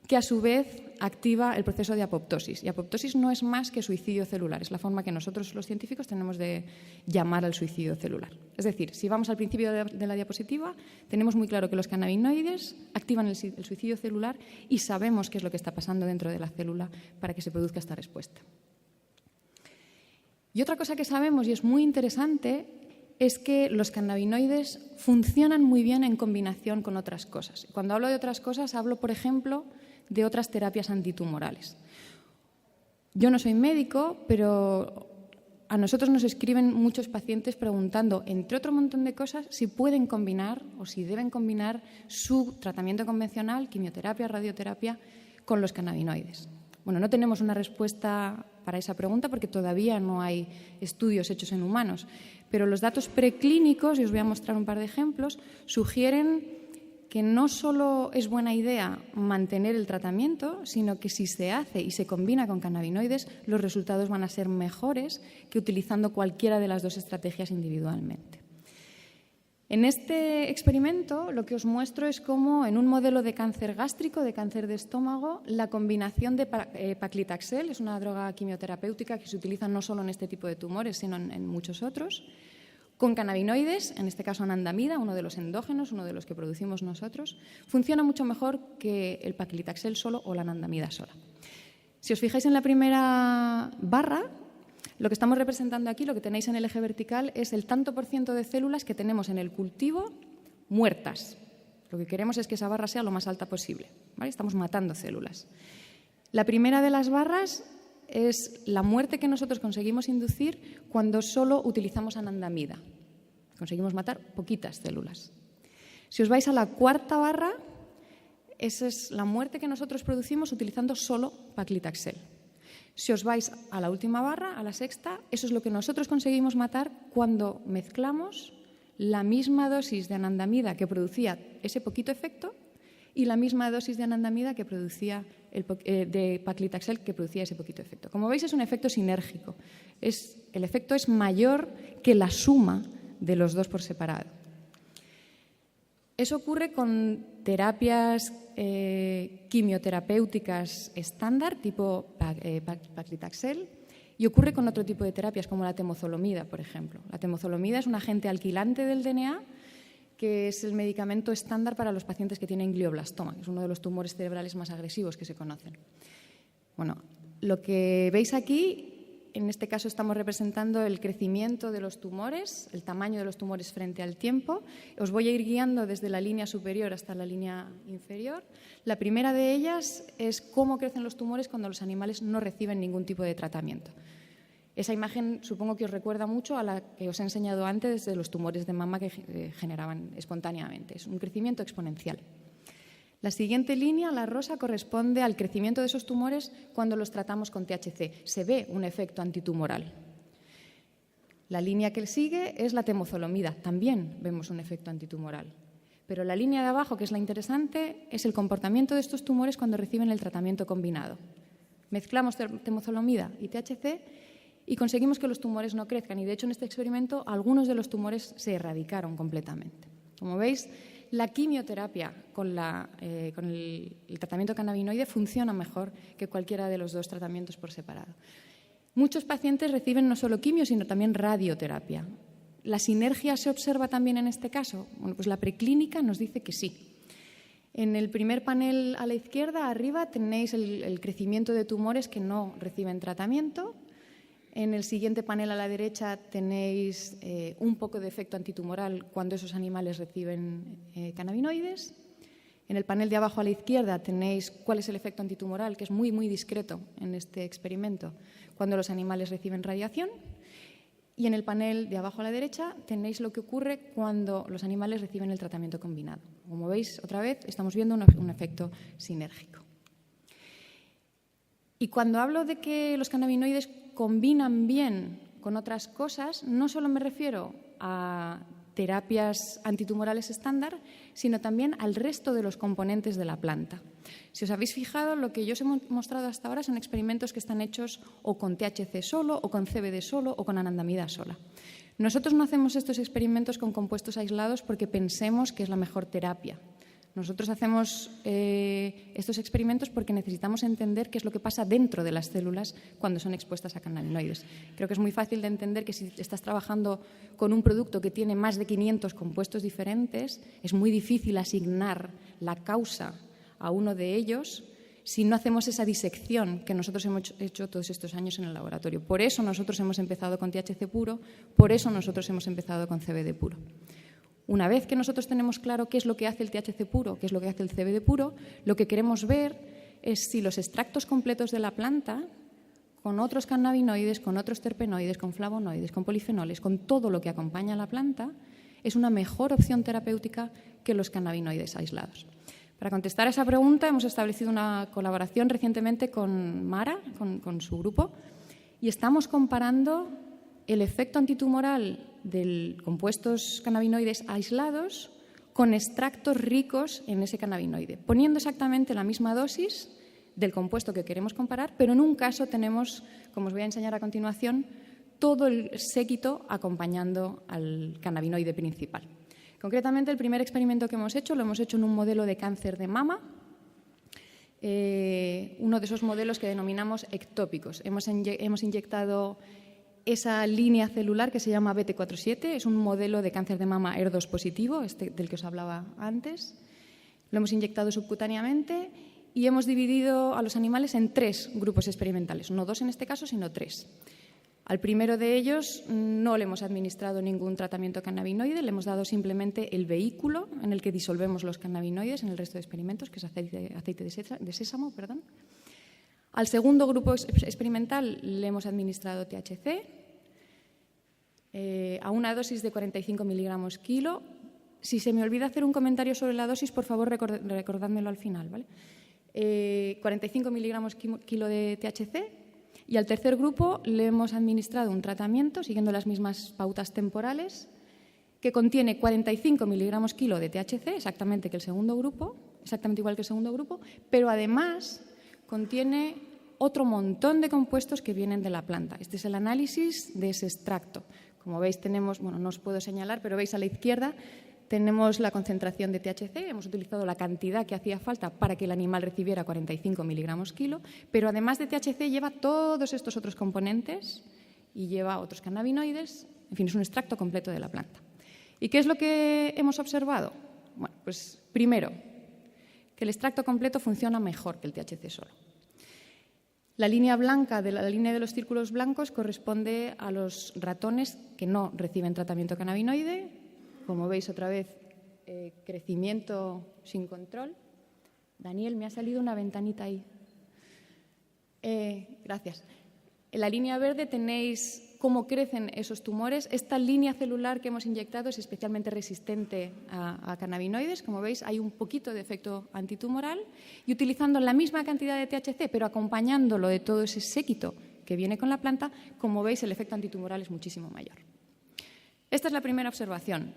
que a su vez activa el proceso de apoptosis. Y apoptosis no es más que suicidio celular, es la forma que nosotros los científicos tenemos de llamar al suicidio celular. Es decir, si vamos al principio de la diapositiva, tenemos muy claro que los cannabinoides activan el suicidio celular y sabemos qué es lo que está pasando dentro de la célula para que se produzca esta respuesta. Y otra cosa que sabemos, y es muy interesante, es que los cannabinoides funcionan muy bien en combinación con otras cosas. Cuando hablo de otras cosas, hablo, por ejemplo, de otras terapias antitumorales. Yo no soy médico, pero a nosotros nos escriben muchos pacientes preguntando, entre otro montón de cosas, si pueden combinar o si deben combinar su tratamiento convencional, quimioterapia, radioterapia, con los cannabinoides. Bueno, no tenemos una respuesta para esa pregunta porque todavía no hay estudios hechos en humanos, pero los datos preclínicos, y os voy a mostrar un par de ejemplos, sugieren que no solo es buena idea mantener el tratamiento, sino que si se hace y se combina con cannabinoides, los resultados van a ser mejores que utilizando cualquiera de las dos estrategias individualmente. En este experimento lo que os muestro es cómo en un modelo de cáncer gástrico, de cáncer de estómago, la combinación de paclitaxel, es una droga quimioterapéutica que se utiliza no solo en este tipo de tumores, sino en muchos otros, con cannabinoides, en este caso anandamida, uno de los endógenos, uno de los que producimos nosotros, funciona mucho mejor que el paclitaxel solo o la anandamida sola. Si os fijáis en la primera barra, lo que estamos representando aquí, lo que tenéis en el eje vertical, es el tanto por ciento de células que tenemos en el cultivo muertas. Lo que queremos es que esa barra sea lo más alta posible, ¿vale? Estamos matando células. La primera de las barras es la muerte que nosotros conseguimos inducir cuando solo utilizamos anandamida. Conseguimos matar poquitas células. Si os vais a la cuarta barra, esa es la muerte que nosotros producimos utilizando solo paclitaxel. Si os vais a la última barra, a la sexta, eso es lo que nosotros conseguimos matar cuando mezclamos la misma dosis de anandamida que producía ese poquito efecto y la misma dosis de anandamida que producía de paclitaxel que producía ese poquito efecto. Como veis, es un efecto sinérgico. Es El efecto es mayor que la suma de los dos por separado. Eso ocurre con terapias quimioterapéuticas estándar, tipo paclitaxel, y ocurre con otro tipo de terapias, como la temozolomida, por ejemplo. La temozolomida es un agente alquilante del DNA, que es el medicamento estándar para los pacientes que tienen glioblastoma, que es uno de los tumores cerebrales más agresivos que se conocen. Bueno, lo que veis aquí, en este caso estamos representando el crecimiento de los tumores, el tamaño de los tumores frente al tiempo. Os voy a ir guiando desde la línea superior hasta la línea inferior. La primera de ellas es cómo crecen los tumores cuando los animales no reciben ningún tipo de tratamiento. Esa imagen supongo que os recuerda mucho a la que os he enseñado antes de los tumores de mama que generaban espontáneamente. Es un crecimiento exponencial. La siguiente línea, la rosa, corresponde al crecimiento de esos tumores cuando los tratamos con THC. Se ve un efecto antitumoral. La línea que sigue es la temozolomida. También vemos un efecto antitumoral. Pero la línea de abajo, que es la interesante, es el comportamiento de estos tumores cuando reciben el tratamiento combinado. Mezclamos temozolomida y THC y conseguimos que los tumores no crezcan. Y, de hecho, en este experimento, algunos de los tumores se erradicaron completamente. Como veis, la quimioterapia con el tratamiento cannabinoide funciona mejor que cualquiera de los dos tratamientos por separado. Muchos pacientes reciben no solo quimio, sino también radioterapia. ¿La sinergia se observa también en este caso? Bueno, pues la preclínica nos dice que sí. En el primer panel a la izquierda, arriba, tenéis el crecimiento de tumores que no reciben tratamiento. En el siguiente panel a la derecha tenéis un poco de efecto antitumoral cuando esos animales reciben cannabinoides. En el panel de abajo a la izquierda tenéis cuál es el efecto antitumoral, que es muy, muy discreto en este experimento, cuando los animales reciben radiación. Y en el panel de abajo a la derecha tenéis lo que ocurre cuando los animales reciben el tratamiento combinado. Como veis, otra vez estamos viendo un efecto sinérgico. Y cuando hablo de que los cannabinoides combinan bien con otras cosas, no solo me refiero a terapias antitumorales estándar, sino también al resto de los componentes de la planta. Si os habéis fijado, lo que yo os he mostrado hasta ahora son experimentos que están hechos o con THC solo, o con CBD solo, o con anandamida sola. Nosotros no hacemos estos experimentos con compuestos aislados porque pensemos que es la mejor terapia. Nosotros hacemos estos experimentos porque necesitamos entender qué es lo que pasa dentro de las células cuando son expuestas a cannabinoides. Creo que es muy fácil de entender que si estás trabajando con un producto que tiene más de 500 compuestos diferentes, es muy difícil asignar la causa a uno de ellos si no hacemos esa disección que nosotros hemos hecho todos estos años en el laboratorio. Por eso nosotros hemos empezado con THC puro, por eso nosotros hemos empezado con CBD puro. Una vez que nosotros tenemos claro qué es lo que hace el THC puro, qué es lo que hace el CBD puro, lo que queremos ver es si los extractos completos de la planta, con otros cannabinoides, con otros terpenoides, con flavonoides, con polifenoles, con todo lo que acompaña a la planta, es una mejor opción terapéutica que los cannabinoides aislados. Para contestar a esa pregunta, hemos establecido una colaboración recientemente con Mara, con su grupo, y estamos comparando el efecto antitumoral de compuestos cannabinoides aislados con extractos ricos en ese cannabinoide, poniendo exactamente la misma dosis del compuesto que queremos comparar, pero en un caso tenemos, como os voy a enseñar a continuación, todo el séquito acompañando al cannabinoide principal. Concretamente, el primer experimento que hemos hecho lo hemos hecho en un modelo de cáncer de mama, uno de esos modelos que denominamos ectópicos. Hemos inyectado esa línea celular que se llama BT47, es un modelo de cáncer de mama ER2 positivo, del que os hablaba antes. Lo hemos inyectado subcutáneamente y hemos dividido a los animales en 3 grupos experimentales, no 2 en este caso, sino 3. Al primero de ellos no le hemos administrado ningún tratamiento cannabinoide, le hemos dado simplemente el vehículo en el que disolvemos los cannabinoides en el resto de experimentos, que es aceite de sésamo. Al segundo grupo experimental le hemos administrado THC a una dosis de 45 miligramos kilo. Si se me olvida hacer un comentario sobre la dosis, por favor, recordádmelo al final, ¿vale? 45 miligramos kilo de THC. Y al tercer grupo le hemos administrado un tratamiento, siguiendo las mismas pautas temporales, que contiene 45 miligramos kilo de THC, exactamente igual que el segundo grupo, pero además contiene otro montón de compuestos que vienen de la planta. Este es el análisis de ese extracto. Como veis, tenemos, bueno, no os puedo señalar, pero veis a la izquierda, tenemos la concentración de THC, hemos utilizado la cantidad que hacía falta para que el animal recibiera 45 miligramos kilo, pero además de THC lleva todos estos otros componentes y lleva otros cannabinoides, en fin, es un extracto completo de la planta. ¿Y qué es lo que hemos observado? Bueno, pues primero, que el extracto completo funciona mejor que el THC solo. La línea blanca de la línea de los círculos blancos corresponde a los ratones que no reciben tratamiento cannabinoide. Como veis, otra vez, crecimiento sin control. Daniel, me ha salido una ventanita ahí. Gracias. En la línea verde tenéis cómo crecen esos tumores. Esta línea celular que hemos inyectado es especialmente resistente a cannabinoides. Como veis, hay un poquito de efecto antitumoral. Y utilizando la misma cantidad de THC, pero acompañándolo de todo ese séquito que viene con la planta, como veis, el efecto antitumoral es muchísimo mayor. Esta es la primera observación.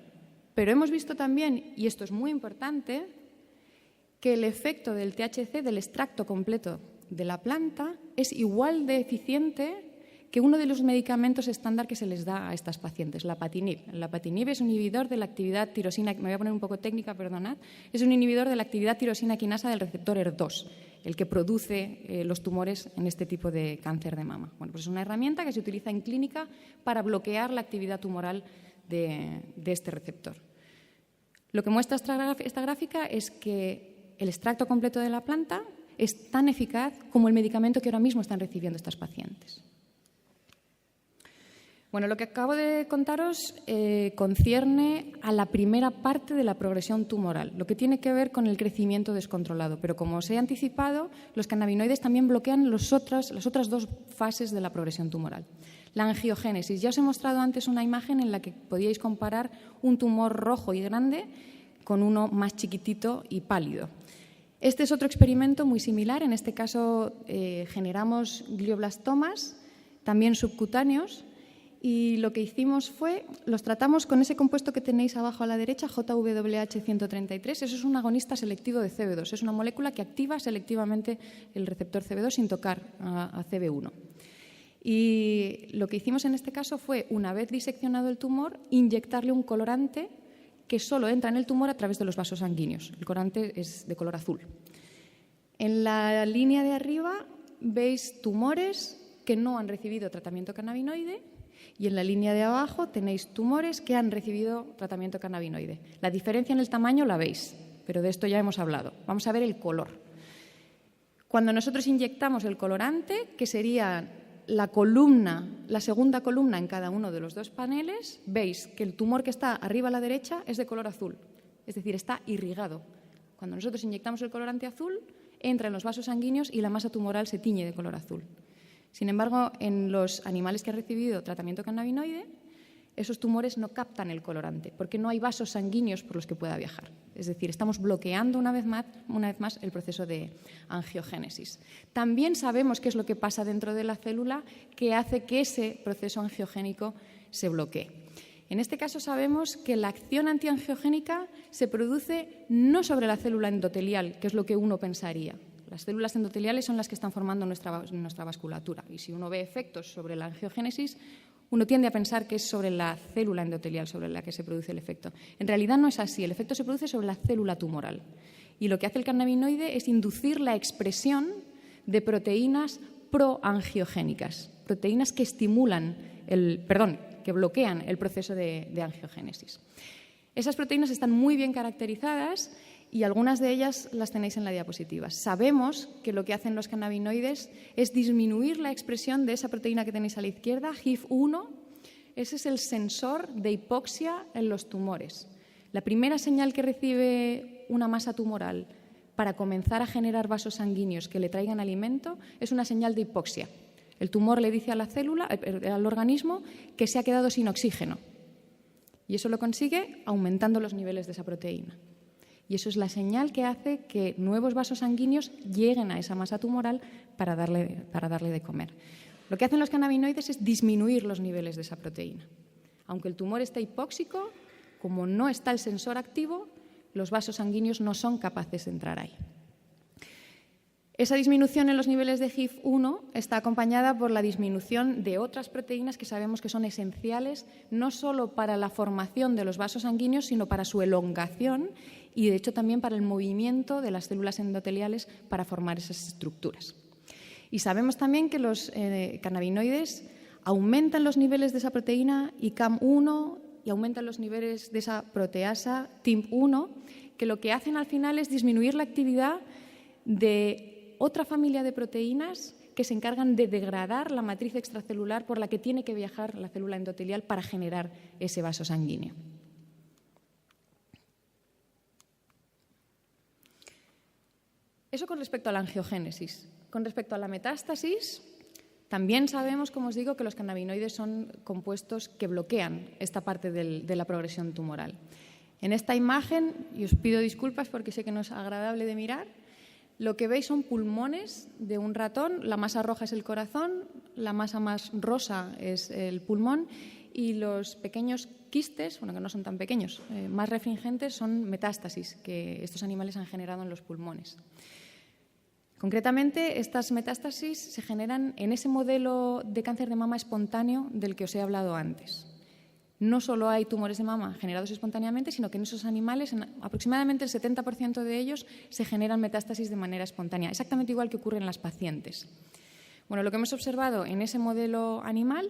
Pero hemos visto también, y esto es muy importante, que el efecto del THC, del extracto completo de la planta, es igual de eficiente que uno de los medicamentos estándar que se les da a estas pacientes, la Lapatinib. El Lapatinib es un inhibidor de la actividad tirosina, me voy a poner un poco técnica, perdonad, es un inhibidor de la actividad tirosina quinasa del receptor ER2, el que produce los tumores en este tipo de cáncer de mama. Bueno, pues es una herramienta que se utiliza en clínica para bloquear la actividad tumoral de este receptor. Lo que muestra esta gráfica es que el extracto completo de la planta es tan eficaz como el medicamento que ahora mismo están recibiendo estas pacientes. Bueno, lo que acabo de contaros concierne a la primera parte de la progresión tumoral, lo que tiene que ver con el crecimiento descontrolado. Pero como os he anticipado, los cannabinoides también bloquean las otras dos fases de la progresión tumoral. La angiogénesis. Ya os he mostrado antes una imagen en la que podíais comparar un tumor rojo y grande con uno más chiquitito y pálido. Este es otro experimento muy similar. En este caso generamos glioblastomas, también subcutáneos, y lo que hicimos fue, los tratamos con ese compuesto que tenéis abajo a la derecha, JWH133. Eso es un agonista selectivo de CB2. Es una molécula que activa selectivamente el receptor CB2 sin tocar a CB1. Y lo que hicimos en este caso fue, una vez diseccionado el tumor, inyectarle un colorante que solo entra en el tumor a través de los vasos sanguíneos. El colorante es de color azul. En la línea de arriba veis tumores que no han recibido tratamiento cannabinoide y en la línea de abajo tenéis tumores que han recibido tratamiento cannabinoide. La diferencia en el tamaño la veis, pero de esto ya hemos hablado. Vamos a ver el color. Cuando nosotros inyectamos el colorante, que sería la segunda columna en cada uno de los dos paneles, veis que el tumor que está arriba a la derecha es de color azul, es decir, está irrigado. Cuando nosotros inyectamos el colorante azul, entra en los vasos sanguíneos y la masa tumoral se tiñe de color azul. Sin embargo, en los animales que han recibido tratamiento cannabinoide, esos tumores no captan el colorante porque no hay vasos sanguíneos por los que pueda viajar. Es decir, estamos bloqueando una vez más el proceso de angiogénesis. También sabemos qué es lo que pasa dentro de la célula que hace que ese proceso angiogénico se bloquee. En este caso sabemos que la acción antiangiogénica se produce no sobre la célula endotelial, que es lo que uno pensaría. Las células endoteliales son las que están formando nuestra vasculatura y si uno ve efectos sobre la angiogénesis, uno tiende a pensar que es sobre la célula endotelial sobre la que se produce el efecto. En realidad no es así, el efecto se produce sobre la célula tumoral. Y lo que hace el cannabinoide es inducir la expresión de proteínas proangiogénicas, proteínas que que bloquean el proceso de angiogénesis. Esas proteínas están muy bien caracterizadas y algunas de ellas las tenéis en la diapositiva. Sabemos que lo que hacen los cannabinoides es disminuir la expresión de esa proteína que tenéis a la izquierda, HIF1. Ese es el sensor de hipoxia en los tumores. La primera señal que recibe una masa tumoral para comenzar a generar vasos sanguíneos que le traigan alimento es una señal de hipoxia. El tumor le dice a la célula, al organismo, que se ha quedado sin oxígeno. Y eso lo consigue aumentando los niveles de esa proteína. Y eso es la señal que hace que nuevos vasos sanguíneos lleguen a esa masa tumoral para darle de comer. Lo que hacen los cannabinoides es disminuir los niveles de esa proteína. Aunque el tumor esté hipóxico, como no está el sensor activo, los vasos sanguíneos no son capaces de entrar ahí. Esa disminución en los niveles de HIF-1 está acompañada por la disminución de otras proteínas que sabemos que son esenciales no solo para la formación de los vasos sanguíneos, sino para su elongación y, de hecho, también para el movimiento de las células endoteliales para formar esas estructuras. Y sabemos también que los cannabinoides aumentan los niveles de esa proteína ICAM1 y aumentan los niveles de esa proteasa TIMP1, que lo que hacen al final es disminuir la actividad de otra familia de proteínas que se encargan de degradar la matriz extracelular por la que tiene que viajar la célula endotelial para generar ese vaso sanguíneo. Eso con respecto a la angiogénesis. Con respecto a la metástasis, también sabemos, como os digo, que los cannabinoides son compuestos que bloquean esta parte de la progresión tumoral. En esta imagen, y os pido disculpas porque sé que no es agradable de mirar, lo que veis son pulmones de un ratón, la masa roja es el corazón, la masa más rosa es el pulmón y los pequeños quistes, bueno, que no son tan pequeños, más refringentes, son metástasis que estos animales han generado en los pulmones. Concretamente, estas metástasis se generan en ese modelo de cáncer de mama espontáneo del que os he hablado antes. No solo hay tumores de mama generados espontáneamente, sino que en esos animales, aproximadamente el 70% de ellos, se generan metástasis de manera espontánea, exactamente igual que ocurre en las pacientes. Bueno, lo que hemos observado en ese modelo animal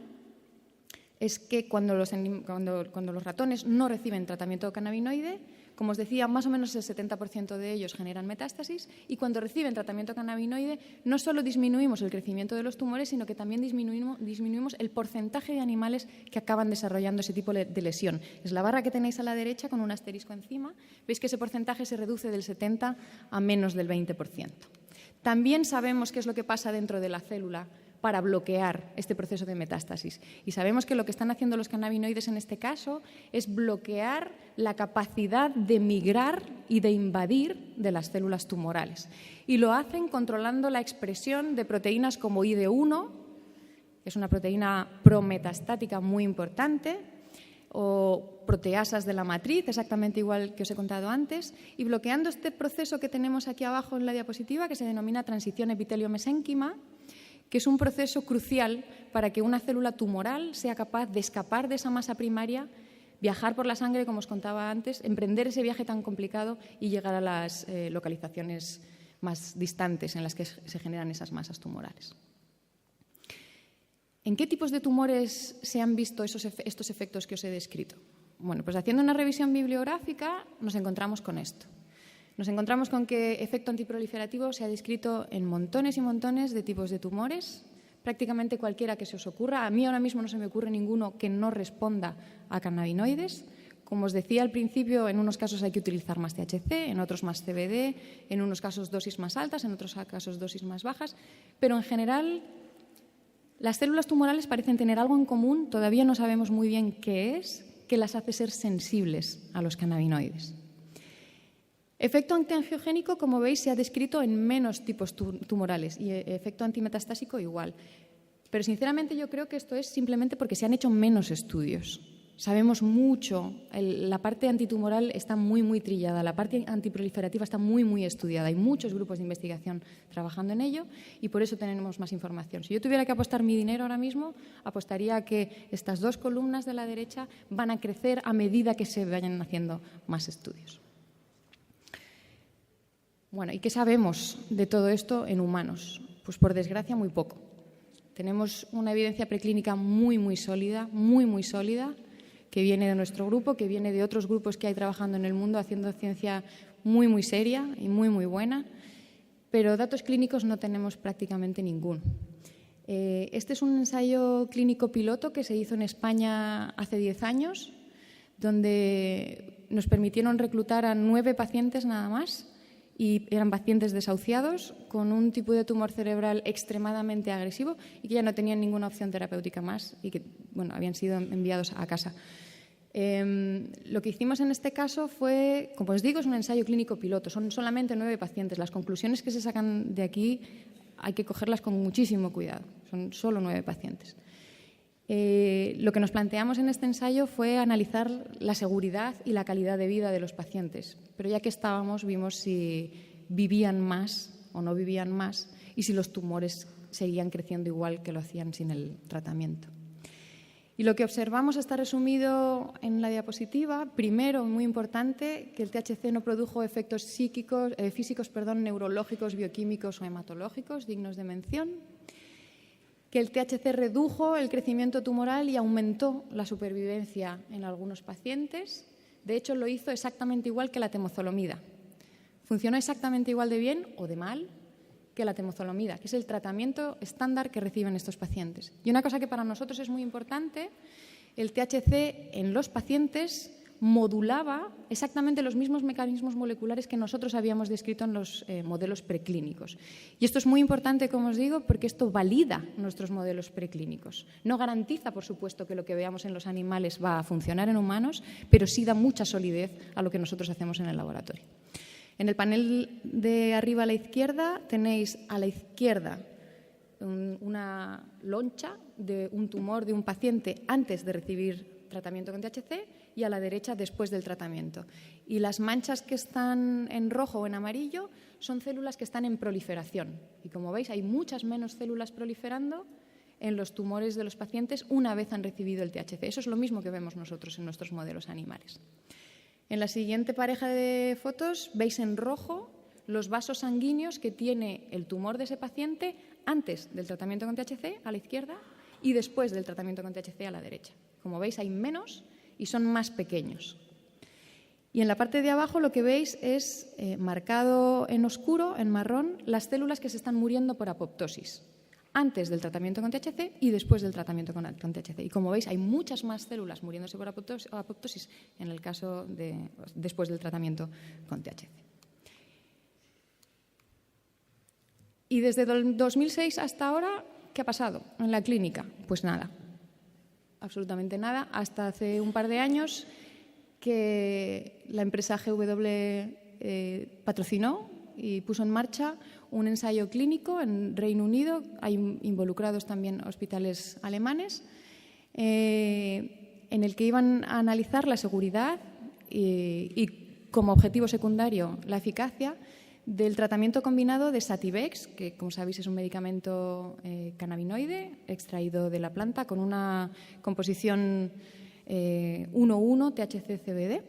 es que cuando los ratones no reciben tratamiento cannabinoide, como os decía, más o menos el 70% de ellos generan metástasis y cuando reciben tratamiento cannabinoide no solo disminuimos el crecimiento de los tumores, sino que también disminuimos el porcentaje de animales que acaban desarrollando ese tipo de lesión. Es la barra que tenéis a la derecha con un asterisco encima. Veis que ese porcentaje se reduce del 70 a menos del 20%. También sabemos qué es lo que pasa dentro de la célula para bloquear este proceso de metástasis. Y sabemos que lo que están haciendo los cannabinoides en este caso es bloquear la capacidad de migrar y de invadir de las células tumorales. Y lo hacen controlando la expresión de proteínas como ID1, que es una proteína prometastática muy importante, o proteasas de la matriz, exactamente igual que os he contado antes, y bloqueando este proceso que tenemos aquí abajo en la diapositiva, que se denomina transición epitelio-mesénquima, que es un proceso crucial para que una célula tumoral sea capaz de escapar de esa masa primaria, viajar por la sangre, como os contaba antes, emprender ese viaje tan complicado y llegar a las localizaciones más distantes en las que se generan esas masas tumorales. ¿En qué tipos de tumores se han visto estos efectos que os he descrito? Bueno, pues haciendo una revisión bibliográfica nos encontramos con esto. Nos encontramos con que efecto antiproliferativo se ha descrito en montones y montones de tipos de tumores, prácticamente cualquiera que se os ocurra. A mí ahora mismo no se me ocurre ninguno que no responda a cannabinoides. Como os decía al principio, en unos casos hay que utilizar más THC, en otros más CBD, en unos casos dosis más altas, en otros casos dosis más bajas, pero en general las células tumorales parecen tener algo en común, todavía no sabemos muy bien qué es, que las hace ser sensibles a los cannabinoides. Efecto antiangiogénico, como veis, se ha descrito en menos tipos tumorales y efecto antimetastásico igual. Pero sinceramente yo creo que esto es simplemente porque se han hecho menos estudios. Sabemos mucho, la parte antitumoral está muy trillada, la parte antiproliferativa está muy estudiada. Hay muchos grupos de investigación trabajando en ello y por eso tenemos más información. Si yo tuviera que apostar mi dinero ahora mismo, apostaría a que estas dos columnas de la derecha van a crecer a medida que se vayan haciendo más estudios. Bueno, ¿y qué sabemos de todo esto en humanos? Pues por desgracia muy poco. Tenemos una evidencia preclínica muy sólida, muy sólida, que viene de nuestro grupo, que viene de otros grupos que hay trabajando en el mundo haciendo ciencia muy seria y muy buena, pero datos clínicos no tenemos prácticamente ninguno. Este es un ensayo clínico piloto que se hizo en España hace 10 años, donde nos permitieron reclutar a 9 pacientes nada más, y eran pacientes desahuciados con un tipo de tumor cerebral extremadamente agresivo y que ya no tenían ninguna opción terapéutica más y que habían sido enviados a casa. Lo que hicimos en este caso fue, como os digo, es un ensayo clínico piloto, son solamente 9 pacientes. Las conclusiones que se sacan de aquí hay que cogerlas con muchísimo cuidado, son solo 9 pacientes. Lo que nos planteamos en este ensayo fue analizar la seguridad y la calidad de vida de los pacientes, pero ya que estábamos vimos si vivían más o no vivían más y si los tumores seguían creciendo igual que lo hacían sin el tratamiento. Y lo que observamos está resumido en la diapositiva. Primero, muy importante, que el THC no produjo efectos físicos, neurológicos, bioquímicos o hematológicos dignos de mención. Que el THC redujo el crecimiento tumoral y aumentó la supervivencia en algunos pacientes. De hecho, lo hizo exactamente igual que la temozolomida. Funcionó exactamente igual de bien o de mal que la temozolomida, que es el tratamiento estándar que reciben estos pacientes. Y una cosa que para nosotros es muy importante, el THC en los pacientes modulaba exactamente los mismos mecanismos moleculares que nosotros habíamos descrito en los modelos preclínicos. Y esto es muy importante, como os digo, porque esto valida nuestros modelos preclínicos. No garantiza, por supuesto, que lo que veamos en los animales va a funcionar en humanos, pero sí da mucha solidez a lo que nosotros hacemos en el laboratorio. En el panel de arriba a la izquierda tenéis a la izquierda una loncha de un tumor de un paciente antes de recibir tratamiento con THC y a la derecha después del tratamiento. Y las manchas que están en rojo o en amarillo son células que están en proliferación. Y como veis, hay muchas menos células proliferando en los tumores de los pacientes una vez han recibido el THC. Eso es lo mismo que vemos nosotros en nuestros modelos animales. En la siguiente pareja de fotos veis en rojo los vasos sanguíneos que tiene el tumor de ese paciente antes del tratamiento con THC a la izquierda y después del tratamiento con THC a la derecha. Como veis, hay menos y son más pequeños. Y en la parte de abajo lo que veis es marcado en oscuro, en marrón, las células que se están muriendo por apoptosis antes del tratamiento con THC y después del tratamiento con THC. Y como veis, hay muchas más células muriéndose por apoptosis en el caso de después del tratamiento con THC. Y desde 2006 hasta ahora, ¿qué ha pasado en la clínica? Pues nada, absolutamente nada. Hasta hace un par de años que la empresa GW patrocinó y puso en marcha un ensayo clínico en Reino Unido. Hay involucrados también hospitales alemanes en el que iban a analizar la seguridad y como objetivo secundario la eficacia del tratamiento combinado de Sativex, que como sabéis es un medicamento cannabinoide extraído de la planta con una composición 1,1 THC-CBD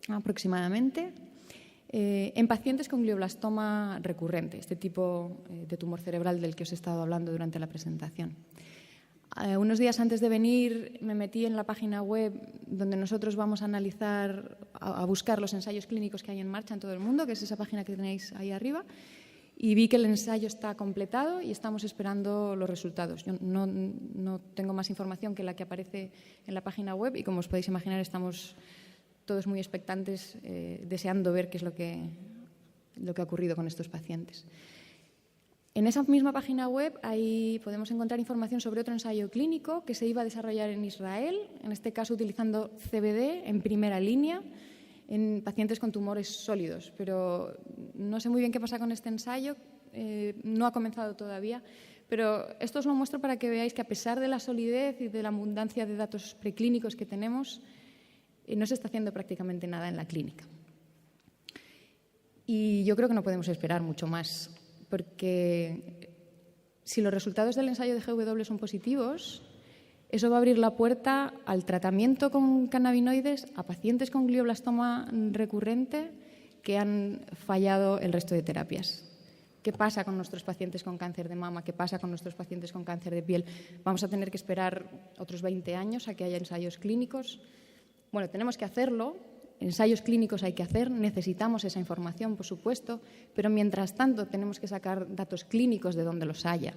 aproximadamente, en pacientes con glioblastoma recurrente, este tipo de tumor cerebral del que os he estado hablando durante la presentación. Unos días antes de venir me metí en la página web donde nosotros vamos a analizar, a buscar los ensayos clínicos que hay en marcha en todo el mundo, que es esa página que tenéis ahí arriba, y vi que el ensayo está completado y estamos esperando los resultados. Yo no tengo más información que la que aparece en la página web y, como os podéis imaginar, estamos todos muy expectantes, deseando ver qué es lo que ha ocurrido con estos pacientes. En esa misma página web ahí podemos encontrar información sobre otro ensayo clínico que se iba a desarrollar en Israel, en este caso utilizando CBD en primera línea en pacientes con tumores sólidos. Pero no sé muy bien qué pasa con este ensayo, no ha comenzado todavía, pero esto os lo muestro para que veáis que a pesar de la solidez y de la abundancia de datos preclínicos que tenemos, no se está haciendo prácticamente nada en la clínica. Y yo creo que no podemos esperar mucho más, porque si los resultados del ensayo de GW son positivos, eso va a abrir la puerta al tratamiento con cannabinoides a pacientes con glioblastoma recurrente que han fallado el resto de terapias. ¿Qué pasa con nuestros pacientes con cáncer de mama? ¿Qué pasa con nuestros pacientes con cáncer de piel? ¿Vamos a tener que esperar otros 20 años a que haya ensayos clínicos? Bueno, tenemos que hacerlo. Ensayos clínicos hay que hacer, necesitamos esa información, por supuesto, pero mientras tanto tenemos que sacar datos clínicos de donde los haya.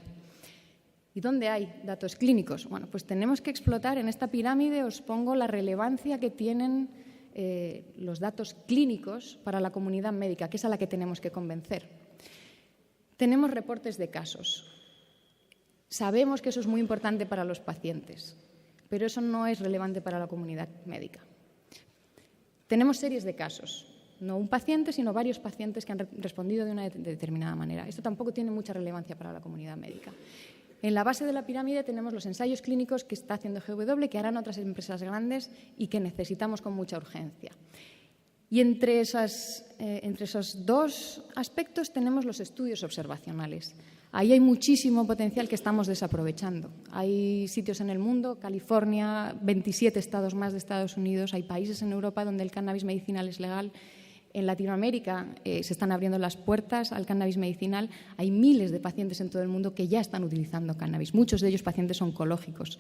¿Y dónde hay datos clínicos? Bueno, pues tenemos que explotar en esta pirámide, os pongo la relevancia que tienen los datos clínicos para la comunidad médica, que es a la que tenemos que convencer. Tenemos reportes de casos. Sabemos que eso es muy importante para los pacientes, pero eso no es relevante para la comunidad médica. Tenemos series de casos, no un paciente, sino varios pacientes que han respondido de una determinada manera. Esto tampoco tiene mucha relevancia para la comunidad médica. En la base de la pirámide tenemos los ensayos clínicos que está haciendo GW, que harán otras empresas grandes y que necesitamos con mucha urgencia. Y entre esos dos aspectos tenemos los estudios observacionales. Ahí hay muchísimo potencial que estamos desaprovechando. Hay sitios en el mundo, California, 27 estados más de Estados Unidos, hay países en Europa donde el cannabis medicinal es legal. En Latinoamérica se están abriendo las puertas al cannabis medicinal. Hay miles de pacientes en todo el mundo que ya están utilizando cannabis, muchos de ellos pacientes oncológicos.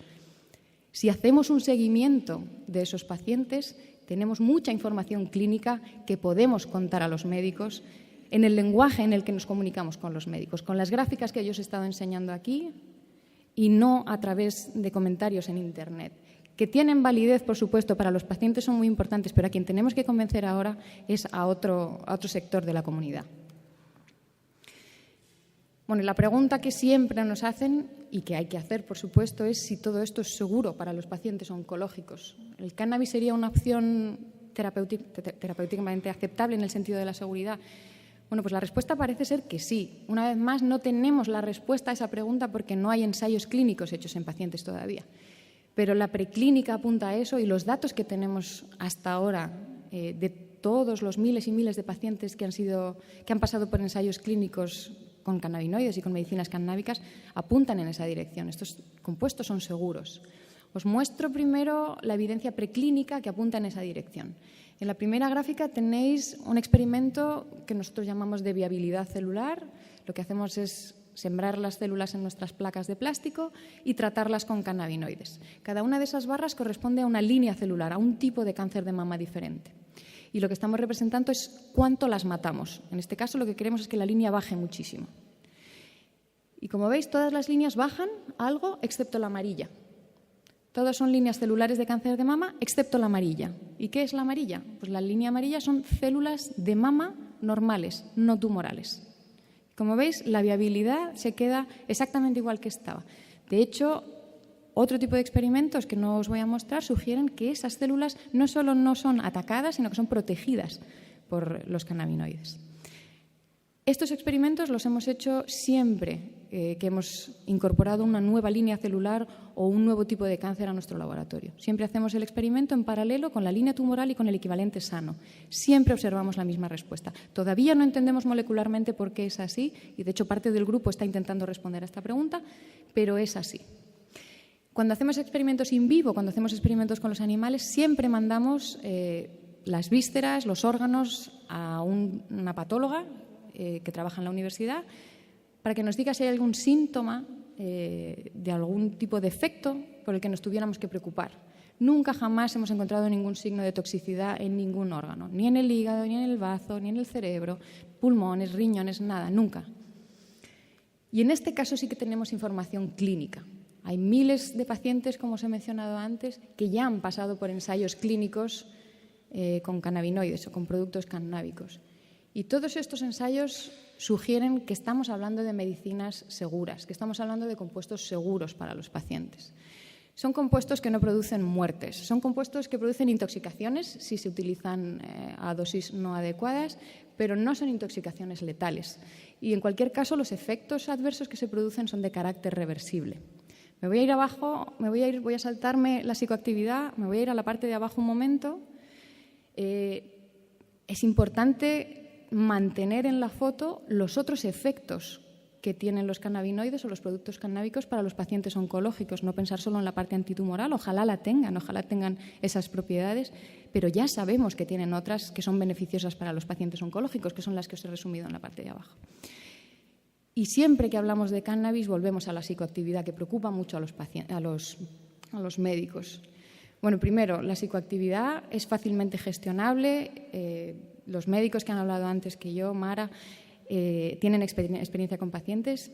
Si hacemos un seguimiento de esos pacientes, tenemos mucha información clínica que podemos contar a los médicos en el lenguaje en el que nos comunicamos con los médicos, con las gráficas que yo os he estado enseñando aquí y no a través de comentarios en Internet, que tienen validez, por supuesto, para los pacientes son muy importantes, pero a quien tenemos que convencer ahora es a otro sector de la comunidad. Bueno, y la pregunta que siempre nos hacen y que hay que hacer, por supuesto, es si todo esto es seguro para los pacientes oncológicos. ¿El cannabis sería una opción terapéuticamente aceptable en el sentido de la seguridad? Bueno, pues la respuesta parece ser que sí. Una vez más, no tenemos la respuesta a esa pregunta porque no hay ensayos clínicos hechos en pacientes todavía. Pero la preclínica apunta a eso y los datos que tenemos hasta ahora de todos los miles y miles de pacientes que han pasado por ensayos clínicos con cannabinoides y con medicinas cannábicas apuntan en esa dirección. Estos compuestos son seguros. Os muestro primero la evidencia preclínica que apunta en esa dirección. En la primera gráfica tenéis un experimento que nosotros llamamos de viabilidad celular. Lo que hacemos es sembrar las células en nuestras placas de plástico y tratarlas con cannabinoides. Cada una de esas barras corresponde a una línea celular, a un tipo de cáncer de mama diferente. Y lo que estamos representando es cuánto las matamos. En este caso lo que queremos es que la línea baje muchísimo. Y como veis, todas las líneas bajan algo excepto la amarilla. Todas son líneas celulares de cáncer de mama, excepto la amarilla. ¿Y qué es la amarilla? Pues la línea amarilla son células de mama normales, no tumorales. Como veis, la viabilidad se queda exactamente igual que estaba. De hecho, otro tipo de experimentos que no os voy a mostrar sugieren que esas células no solo no son atacadas, sino que son protegidas por los cannabinoides. Estos experimentos los hemos hecho siempre que hemos incorporado una nueva línea celular o un nuevo tipo de cáncer a nuestro laboratorio. Siempre hacemos el experimento en paralelo con la línea tumoral y con el equivalente sano. Siempre observamos la misma respuesta. Todavía no entendemos molecularmente por qué es así y, de hecho, parte del grupo está intentando responder a esta pregunta, pero es así. Cuando hacemos experimentos in vivo, cuando hacemos experimentos con los animales, siempre mandamos las vísceras, los órganos a una patóloga que trabaja en la universidad para que nos diga si hay algún síntoma de algún tipo de efecto por el que nos tuviéramos que preocupar. Nunca jamás hemos encontrado ningún signo de toxicidad en ningún órgano, ni en el hígado, ni en el bazo, ni en el cerebro, pulmones, riñones, nada, nunca. Y en este caso sí que tenemos información clínica. Hay miles de pacientes, como os he mencionado antes, que ya han pasado por ensayos clínicos con cannabinoides o con productos cannábicos. Y todos estos ensayos sugieren que estamos hablando de medicinas seguras, que estamos hablando de compuestos seguros para los pacientes. Son compuestos que no producen muertes, son compuestos que producen intoxicaciones si se utilizan a dosis no adecuadas, pero no son intoxicaciones letales. Y en cualquier caso, los efectos adversos que se producen son de carácter reversible. Me voy a ir abajo, voy a saltarme la psicoactividad, me voy a ir a la parte de abajo un momento. Es importante mantener en la foto los otros efectos que tienen los cannabinoides o los productos cannábicos para los pacientes oncológicos. No pensar solo en la parte antitumoral, ojalá tengan esas propiedades, pero ya sabemos que tienen otras que son beneficiosas para los pacientes oncológicos, que son las que os he resumido en la parte de abajo. Y siempre que hablamos de cannabis volvemos a la psicoactividad, que preocupa mucho a los médicos. Bueno, primero, la psicoactividad es fácilmente gestionable. Los médicos que han hablado antes que yo, Mara, tienen experiencia con pacientes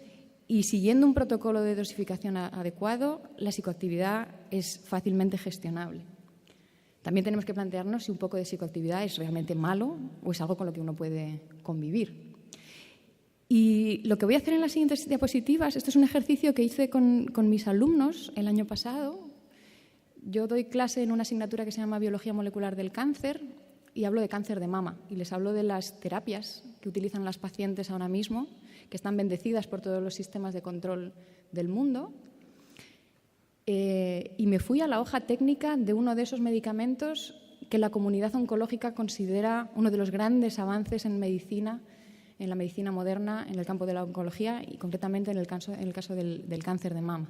y siguiendo un protocolo de dosificación adecuado, la psicoactividad es fácilmente gestionable. También tenemos que plantearnos si un poco de psicoactividad es realmente malo o es algo con lo que uno puede convivir. Y lo que voy a hacer en las siguientes diapositivas, esto es un ejercicio que hice con mis alumnos el año pasado. Yo doy clase en una asignatura que se llama Biología Molecular del Cáncer y hablo de cáncer de mama y les hablo de las terapias que utilizan las pacientes ahora mismo, que están bendecidas por todos los sistemas de control del mundo. Y me fui a la hoja técnica de uno de esos medicamentos que la comunidad oncológica considera uno de los grandes avances en medicina, en la medicina moderna, en el campo de la oncología y concretamente en el caso del cáncer de mama.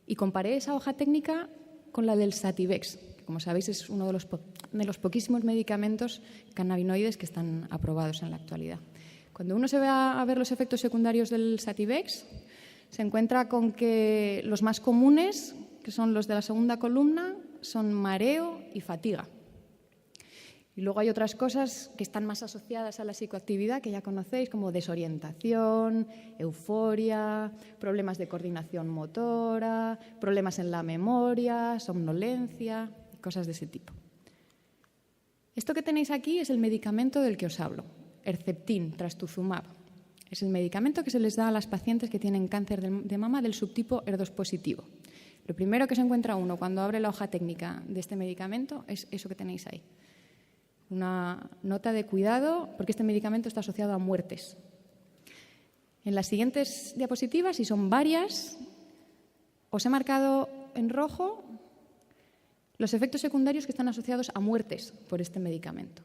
Y comparé esa hoja técnica con la del Sativex, que como sabéis es uno de los poquísimos medicamentos cannabinoides que están aprobados en la actualidad. Cuando uno se va a ver los efectos secundarios del Sativex, se encuentra con que los más comunes, que son los de la segunda columna, son mareo y fatiga. Y luego hay otras cosas que están más asociadas a la psicoactividad, que ya conocéis, como desorientación, euforia, problemas de coordinación motora, problemas en la memoria, somnolencia, cosas de ese tipo. Esto que tenéis aquí es el medicamento del que os hablo, Herceptin, trastuzumab. Es el medicamento que se les da a las pacientes que tienen cáncer de mama del subtipo HER2 positivo. Lo primero que se encuentra uno cuando abre la hoja técnica de este medicamento es eso que tenéis ahí. Una nota de cuidado porque este medicamento está asociado a muertes. En las siguientes diapositivas, y son varias, os he marcado en rojo los efectos secundarios que están asociados a muertes por este medicamento.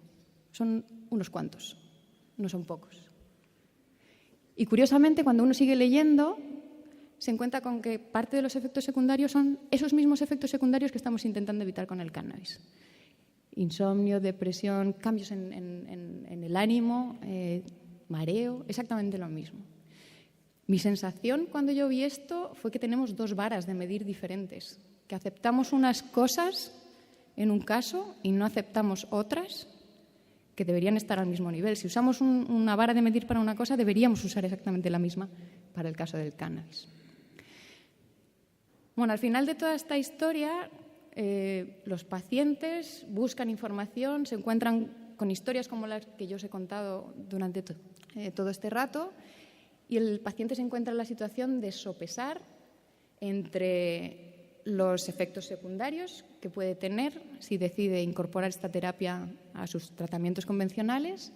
Son unos cuantos, no son pocos. Y curiosamente, cuando uno sigue leyendo, se encuentra con que parte de los efectos secundarios son esos mismos efectos secundarios que estamos intentando evitar con el cannabis. Insomnio, depresión, cambios en el ánimo, mareo, exactamente lo mismo. Mi sensación cuando yo vi esto fue que tenemos dos varas de medir diferentes, que aceptamos unas cosas en un caso y no aceptamos otras que deberían estar al mismo nivel. Si usamos una vara de medir para una cosa, deberíamos usar exactamente la misma para el caso del cannabis. Bueno, al final de toda esta historia, los pacientes buscan información, se encuentran con historias como las que yo os he contado durante todo este rato, y el paciente se encuentra en la situación de sopesar entre los efectos secundarios que puede tener si decide incorporar esta terapia a sus tratamientos convencionales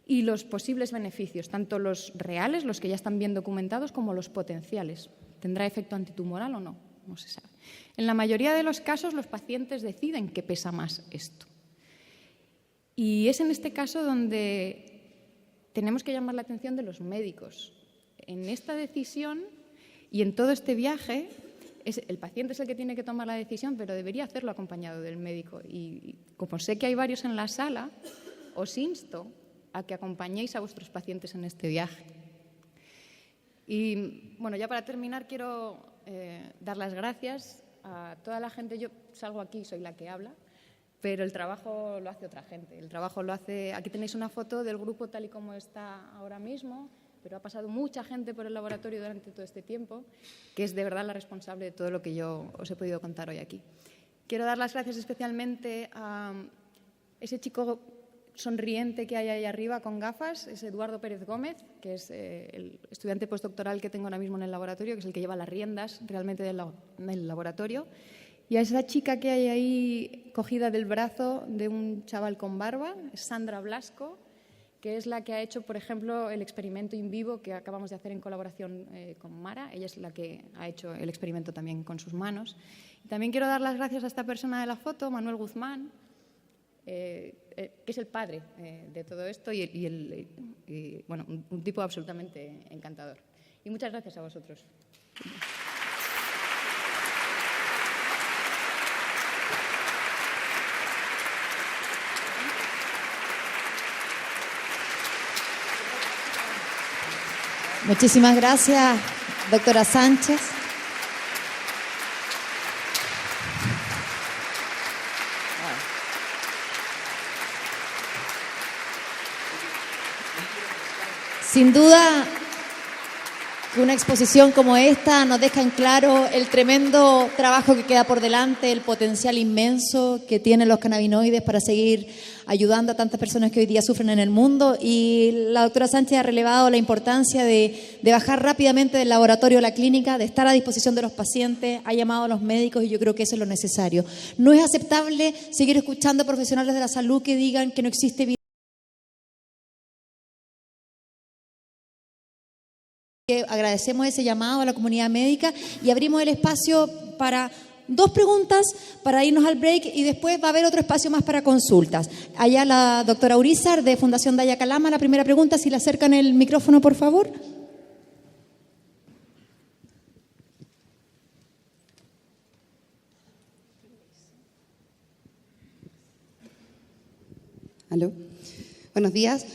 y los posibles beneficios, tanto los reales, los que ya están bien documentados, como los potenciales. ¿Tendrá efecto antitumoral o no? No se sabe. En la mayoría de los casos, los pacientes deciden qué pesa más esto. Y es en este caso donde tenemos que llamar la atención de los médicos. En esta decisión y en todo este viaje, el paciente es el que tiene que tomar la decisión, pero debería hacerlo acompañado del médico. Y como sé que hay varios en la sala, os insto a que acompañéis a vuestros pacientes en este viaje. Y bueno, ya para terminar quiero dar las gracias a toda la gente. Yo salgo aquí, soy la que habla, pero el trabajo lo hace otra gente. El trabajo lo hace... Aquí tenéis una foto del grupo tal y como está ahora mismo, pero ha pasado mucha gente por el laboratorio durante todo este tiempo, que es de verdad la responsable de todo lo que yo os he podido contar hoy aquí. Quiero dar las gracias especialmente a ese chico sonriente que hay ahí arriba con gafas, es Eduardo Pérez Gómez, que es el estudiante postdoctoral que tengo ahora mismo en el laboratorio, que es el que lleva las riendas realmente del laboratorio. Y a esa chica que hay ahí cogida del brazo de un chaval con barba, es Sandra Blasco, que es la que ha hecho, por ejemplo, el experimento in vivo que acabamos de hacer en colaboración con Mara. Ella es la que ha hecho el experimento también con sus manos. Y también quiero dar las gracias a esta persona de la foto, Manuel Guzmán, que es el padre de todo esto y bueno, un tipo absolutamente encantador. Y muchas gracias a vosotros. Muchísimas gracias, doctora Sánchez. Sin duda que una exposición como esta nos deja en claro el tremendo trabajo que queda por delante, el potencial inmenso que tienen los cannabinoides para seguir ayudando a tantas personas que hoy día sufren en el mundo. Y la doctora Sánchez ha relevado la importancia de bajar rápidamente del laboratorio a la clínica, de estar a disposición de los pacientes, ha llamado a los médicos y yo creo que eso es lo necesario. No es aceptable seguir escuchando a profesionales de la salud que digan que no existe evidencia. Agradecemos ese llamado a la comunidad médica y abrimos el espacio para 2 preguntas para irnos al break y después va a haber otro espacio más para consultas. Allá la doctora Urizar de Fundación Daya Calama, la primera pregunta, si le acercan el micrófono, por favor. Aló. Buenos días.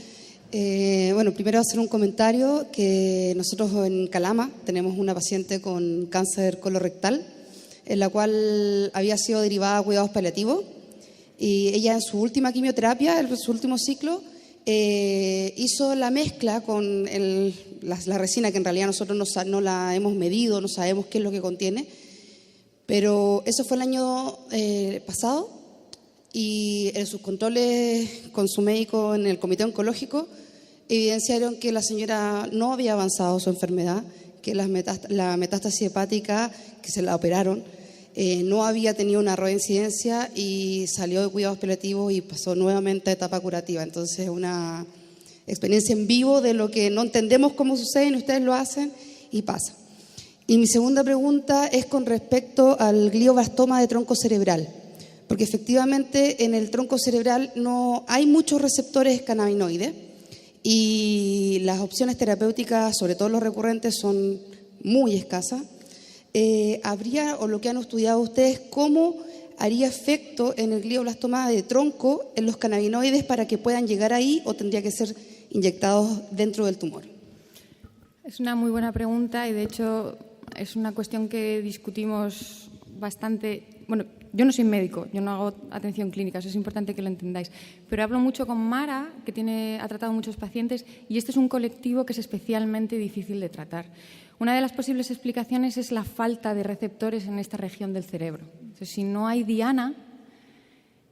Bueno, primero hacer un comentario que nosotros en Calama tenemos una paciente con cáncer colorectal, en la cual había sido derivada a cuidados paliativos, y ella en su última quimioterapia, en su último ciclo, hizo la mezcla con la resina, que en realidad nosotros no la hemos medido, no sabemos qué es lo que contiene, pero eso fue el año pasado. Y en sus controles con su médico en el comité oncológico evidenciaron que la señora no había avanzado su enfermedad, que la metástasis hepática, que se la operaron, no había tenido una reincidencia y salió de cuidados paliativos y pasó nuevamente a etapa curativa. Entonces, una experiencia en vivo de lo que no entendemos cómo sucede y ustedes lo hacen y pasa. Y mi segunda pregunta es con respecto al glioblastoma de tronco cerebral. Porque efectivamente en el tronco cerebral no hay muchos receptores cannabinoides y las opciones terapéuticas, sobre todo los recurrentes, son muy escasas. ¿Habría, o lo que han estudiado ustedes, cómo haría efecto en el glioblastoma de tronco en los cannabinoides para que puedan llegar ahí, o tendría que ser inyectados dentro del tumor? Es una muy buena pregunta y de hecho es una cuestión que discutimos bastante. Bueno, yo no soy médico, yo no hago atención clínica, eso es importante que lo entendáis, pero hablo mucho con Mara, que ha tratado muchos pacientes, y este es un colectivo que es especialmente difícil de tratar. Una de las posibles explicaciones es la falta de receptores en esta región del cerebro. Entonces, si no hay diana,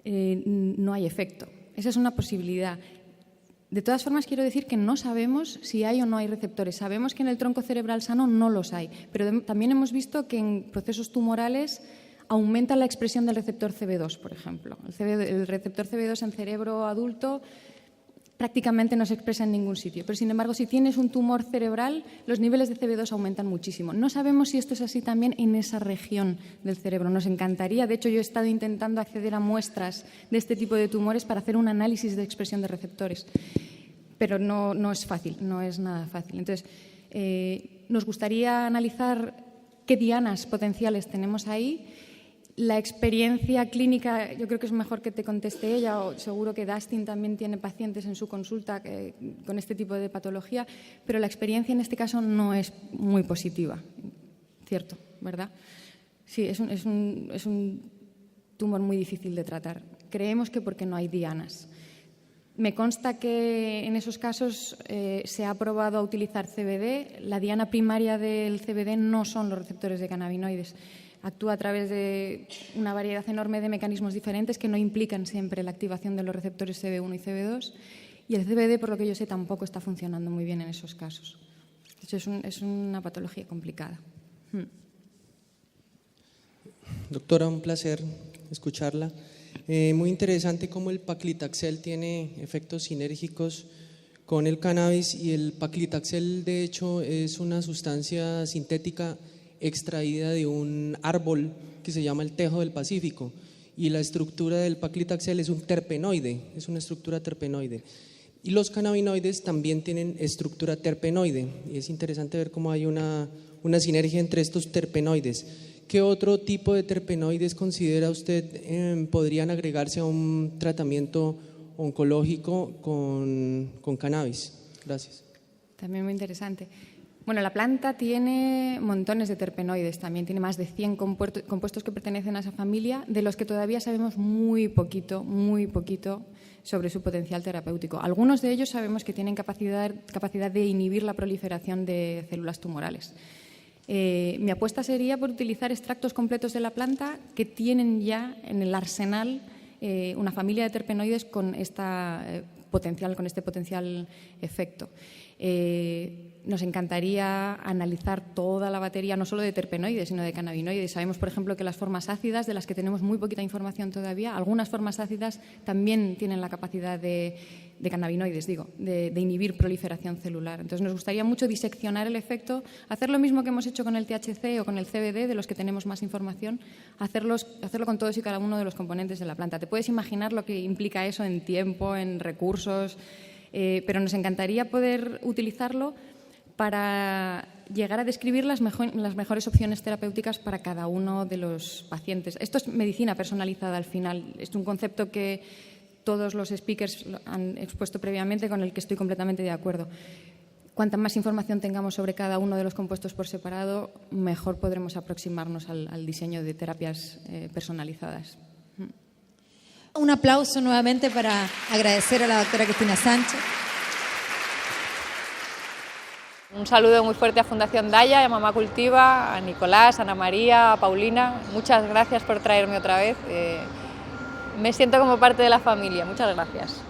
no hay efecto. Esa es una posibilidad. De todas formas, quiero decir que no sabemos si hay o no hay receptores. Sabemos que en el tronco cerebral sano no los hay, pero también hemos visto que en procesos tumorales aumenta la expresión del receptor CB2, por ejemplo. El receptor CB2 en cerebro adulto prácticamente no se expresa en ningún sitio, pero sin embargo, si tienes un tumor cerebral, los niveles de CB2 aumentan muchísimo. No sabemos si esto es así también en esa región del cerebro. Nos encantaría, de hecho, yo he estado intentando acceder a muestras de este tipo de tumores para hacer un análisis de expresión de receptores, pero no es fácil, no es nada fácil. Entonces, nos gustaría analizar qué dianas potenciales tenemos ahí. La experiencia clínica, yo creo que es mejor que te conteste ella, o seguro que Dustin también tiene pacientes en su consulta con este tipo de patología, pero la experiencia en este caso no es muy positiva, ¿cierto? ¿Verdad? Sí, es un tumor muy difícil de tratar. Creemos que porque no hay dianas. Me consta que en esos casos se ha probado a utilizar CBD. La diana primaria del CBD no son los receptores de cannabinoides. Actúa a través de una variedad enorme de mecanismos diferentes que no implican siempre la activación de los receptores CB1 y CB2, y el CBD, por lo que yo sé, tampoco está funcionando muy bien en esos casos. De hecho, es una patología complicada. Doctora, un placer escucharla. Muy interesante cómo el paclitaxel tiene efectos sinérgicos con el cannabis, y el paclitaxel, de hecho, es una sustancia sintética extraída de un árbol que se llama el tejo del Pacífico, y la estructura del paclitaxel es un terpenoide, es una estructura terpenoide, y los cannabinoides también tienen estructura terpenoide, y es interesante ver cómo hay una sinergia entre estos terpenoides. ¿Qué otro tipo de terpenoides considera usted podrían agregarse a un tratamiento oncológico con cannabis? Gracias. También muy interesante. Bueno, la planta tiene montones de terpenoides, también tiene más de 100 compuestos que pertenecen a esa familia, de los que todavía sabemos muy poquito sobre su potencial terapéutico. Algunos de ellos sabemos que tienen capacidad de inhibir la proliferación de células tumorales. Mi apuesta sería por utilizar extractos completos de la planta que tienen ya en el arsenal una familia de terpenoides con este potencial efecto. Nos encantaría analizar toda la batería, no solo de terpenoides, sino de cannabinoides. Sabemos, por ejemplo, que las formas ácidas, de las que tenemos muy poquita información todavía, algunas formas ácidas también tienen la capacidad de de cannabinoides, digo, de inhibir proliferación celular. Entonces nos gustaría mucho diseccionar el efecto, hacer lo mismo que hemos hecho con el THC o con el CBD, de los que tenemos más información, hacerlo con todos y cada uno de los componentes de la planta. Te puedes imaginar lo que implica eso en tiempo, en recursos, pero nos encantaría poder utilizarlo para llegar a describir las mejores opciones terapéuticas para cada uno de los pacientes. Esto es medicina personalizada al final. Es un concepto que todos los speakers han expuesto previamente, con el que estoy completamente de acuerdo. Cuanta más información tengamos sobre cada uno de los compuestos por separado, mejor podremos aproximarnos al diseño de terapias personalizadas. Un aplauso nuevamente para agradecer a la doctora Cristina Sánchez. Un saludo muy fuerte a Fundación Daya, a Mamá Cultiva, a Nicolás, a Ana María, a Paulina. Muchas gracias por traerme otra vez. Me siento como parte de la familia. Muchas gracias.